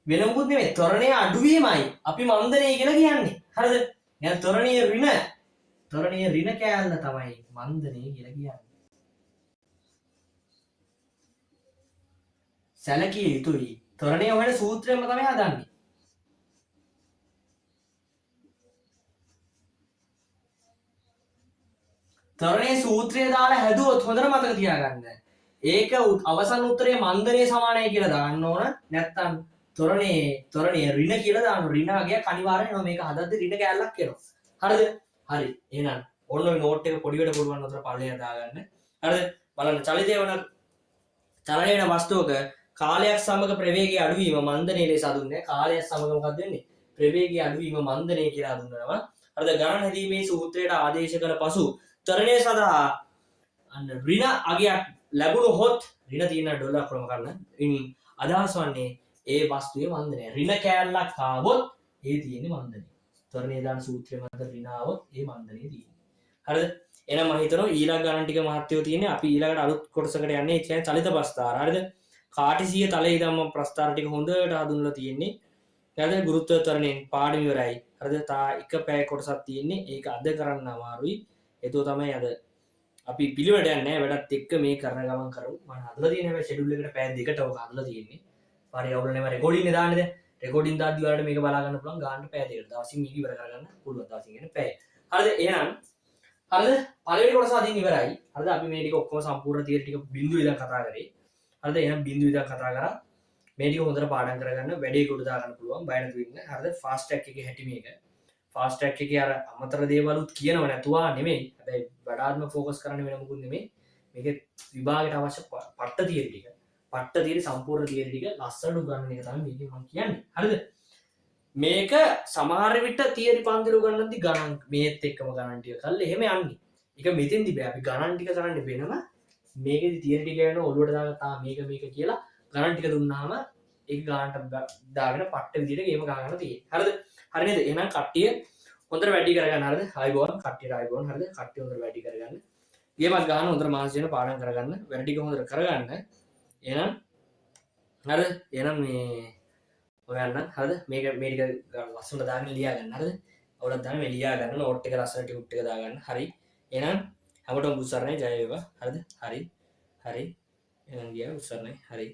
වෙන මොකුත් නෙමෙයි. ත්වරණයේ අඩුවීමයි අපි මන්දනේ කියලා කියන්නේ. හරිද? දැන් ත්වරණයේ ඍණ කෑල්ල තමයි මන්දනේ කියලා කියන්නේ. සැලකිය යුතුයි. ත්වරණයේ හොයන සූත්‍රයෙන්ම තමයි හදන්නේ. ත්වරණයේ සූත්‍රය දාලා හැදුවොත් හොඳට මතක තියාගන්න. ඒක අවසන් උත්තරේ මන්දනේ සමානයි කියලා දාන්න ඕන. නැත්තම් ත්වරණයේ ඍණ කියලා දාන්න. ඍණ අගයක් අනිවාර්යෙන් එනවා. මේක හදද්දි ඍණ කෑල්ලක් එනවා. හරිද? හරි. එහෙනම් ඔන්න ඔය නෝට් එක පොඩි වෙට පුළුවන් උතර පල්ලෙහා දාගන්න. හරිද? බලන්න චලිතය වන චලනය වෙන වස්තුවක කාලයක් සමග ප්‍රවේගය අඩුවීම මන්දනයේ ලෙස හඳුන්වන්නේ. කාලයක් සමග මොකක්ද වෙන්නේ? ප්‍රවේගය අඩුවීම මන්දනය කියලා හඳුන්වනවා. හරිද? ගණන් හැදීමේ සූත්‍රයට ආදේශ කළ පසු ත්වරණය සඳහා ඍණ අගයක් ලැබුණොත් ඍණ තියෙන ඩොලර් ක්‍රම කරන අදහස් වන්නේ ඒ වස්තුවේ මන්දනය. ඍණ කෑල්ලක් ආවොත් ඒ තියෙන්නේ මන්දනය. ත්වරණේ දාන සූත්‍රය මත විනාව ඒ මන්දනේ තියෙන්නේ. හරිද? එහෙනම් මම හිතනවා ඊළඟ ගණන් ටික මහත්යෝ තියෙන්නේ අපි ඊළඟට අලුත් කොටසකට යන්නේ ඒ කියන්නේ චලිත ප්‍රස්ථාර. හරිද? කාටිසීය තලයේ ඉඳන්ම ප්‍රස්ථාර ටික හොඳට හඳුන්වලා තියෙන්නේ. හරිද? ගුරුත්ව ත්වරණයෙන් පාඩම ඉවරයි. හරිද? තා එක පැය කොටසක් තියෙන්නේ. ඒක අද කරන්න අමාරුයි. ඒක තමයි අද අපි පිළිවෙලට යන්නේ වැඩත් එක්ක මේ කරන ගමන් කරමු. මම හදලා තියෙන හැබැයි ෂෙඩියුල් එකට පැය දෙකට ඔක හදලා තියෙන්නේ. පාරේ අවුල නැහැ. මම රෙකෝඩින් එක දාන්නේ දැන්. රෙකෝඩින් දාද්දි ඔයාලට මේක බලා ගන්න පුළුවන් ගානට පැය දෙකට. දවසින් මේක ඉවර කරගන්න පුළුවන්. දවසින් කියන්නේ පැය. හරිද? එහෙනම් හරිද? පළවෙනි කොටස අදින් ඉවරයි. හරිද? අපි මේ ටික ඔක්කොම සම්පූර්ණ තියරි ටික බිඳුව ඉඳන් කතා කරේ. හරිද? එහෙනම් බිඳුව ඉඳන් කතා කරා. මේ ටික හොඳට පාඩම් කරගන්න වැඩේ කොට දාගන්න පුළුවන්. බය නැතුව ඉන්න. හරිද? ෆාස්ට් ට්‍රැක් එකේ හැටි මේක. ෆාස්ට් ට්‍රැක් එකේ අර අමතර දේවලුත් කියනව නැතුවා නෙමෙයි. හැබැයි වඩාත්ම ફોකස් කරන්න වෙන මොකුත් නෙමෙයි. මේක විභාගයට අවශ්‍ය පට්ට තියරි ටික. පට්ට තියරි සම්පූර්ණ තියරි ටික ලස්සනට උගන්වන එක තමයි මේකෙන් මම කියන්නේ. හරිද? මේක සමහර විට තියරි පන්තිල උගන්වද්දි ගණන් මේත් එක්කම ගණන් ටික කරලා එහෙම යන්නේ. ඒක මෙතෙන්දි බෑ. අපි ගණන් ටික කරන්න වෙනම මේකෙදි තියරි ටික යන ඔළුවට දාලා මේක කියලා ගණන් ටික දුන්නාම ඒක ගානට දාගෙන පට්ට විදිහට ගේම ගහගන්න තියෙන්නේ. හරිද? හරි නේද? එහෙනම් කට්ටිය හොඳට වැඩි කරගන්න. හරිද? ආයිබෝන් කට්ටියට ආයිබෝන්. හරිද? කට්ටිය හොඳට වැඩි කරගන්න. ගේමක් ගන්න හොඳට මාසෙ වෙන පාඩම් කරගන්න. වැඩ ටික හොඳට කරගන්න. එහෙනම් හරිද? එහෙනම් මේ ඔයන්න හරිද? මේක මේ ටික ලස්සනට දාගෙන ලියා ගන්න. හරිද? අවුලක් දාන්න මේ ලියා ගන්න. නෝට් එක ලස්සනට ටික ටික දාගන්න. හරි. එහෙනම් හැමෝටම උත්සාහනේ ජය වේවා. හරිද? හරි. හරි. එහෙනම් ගියා උත්සාහනේ. හරි.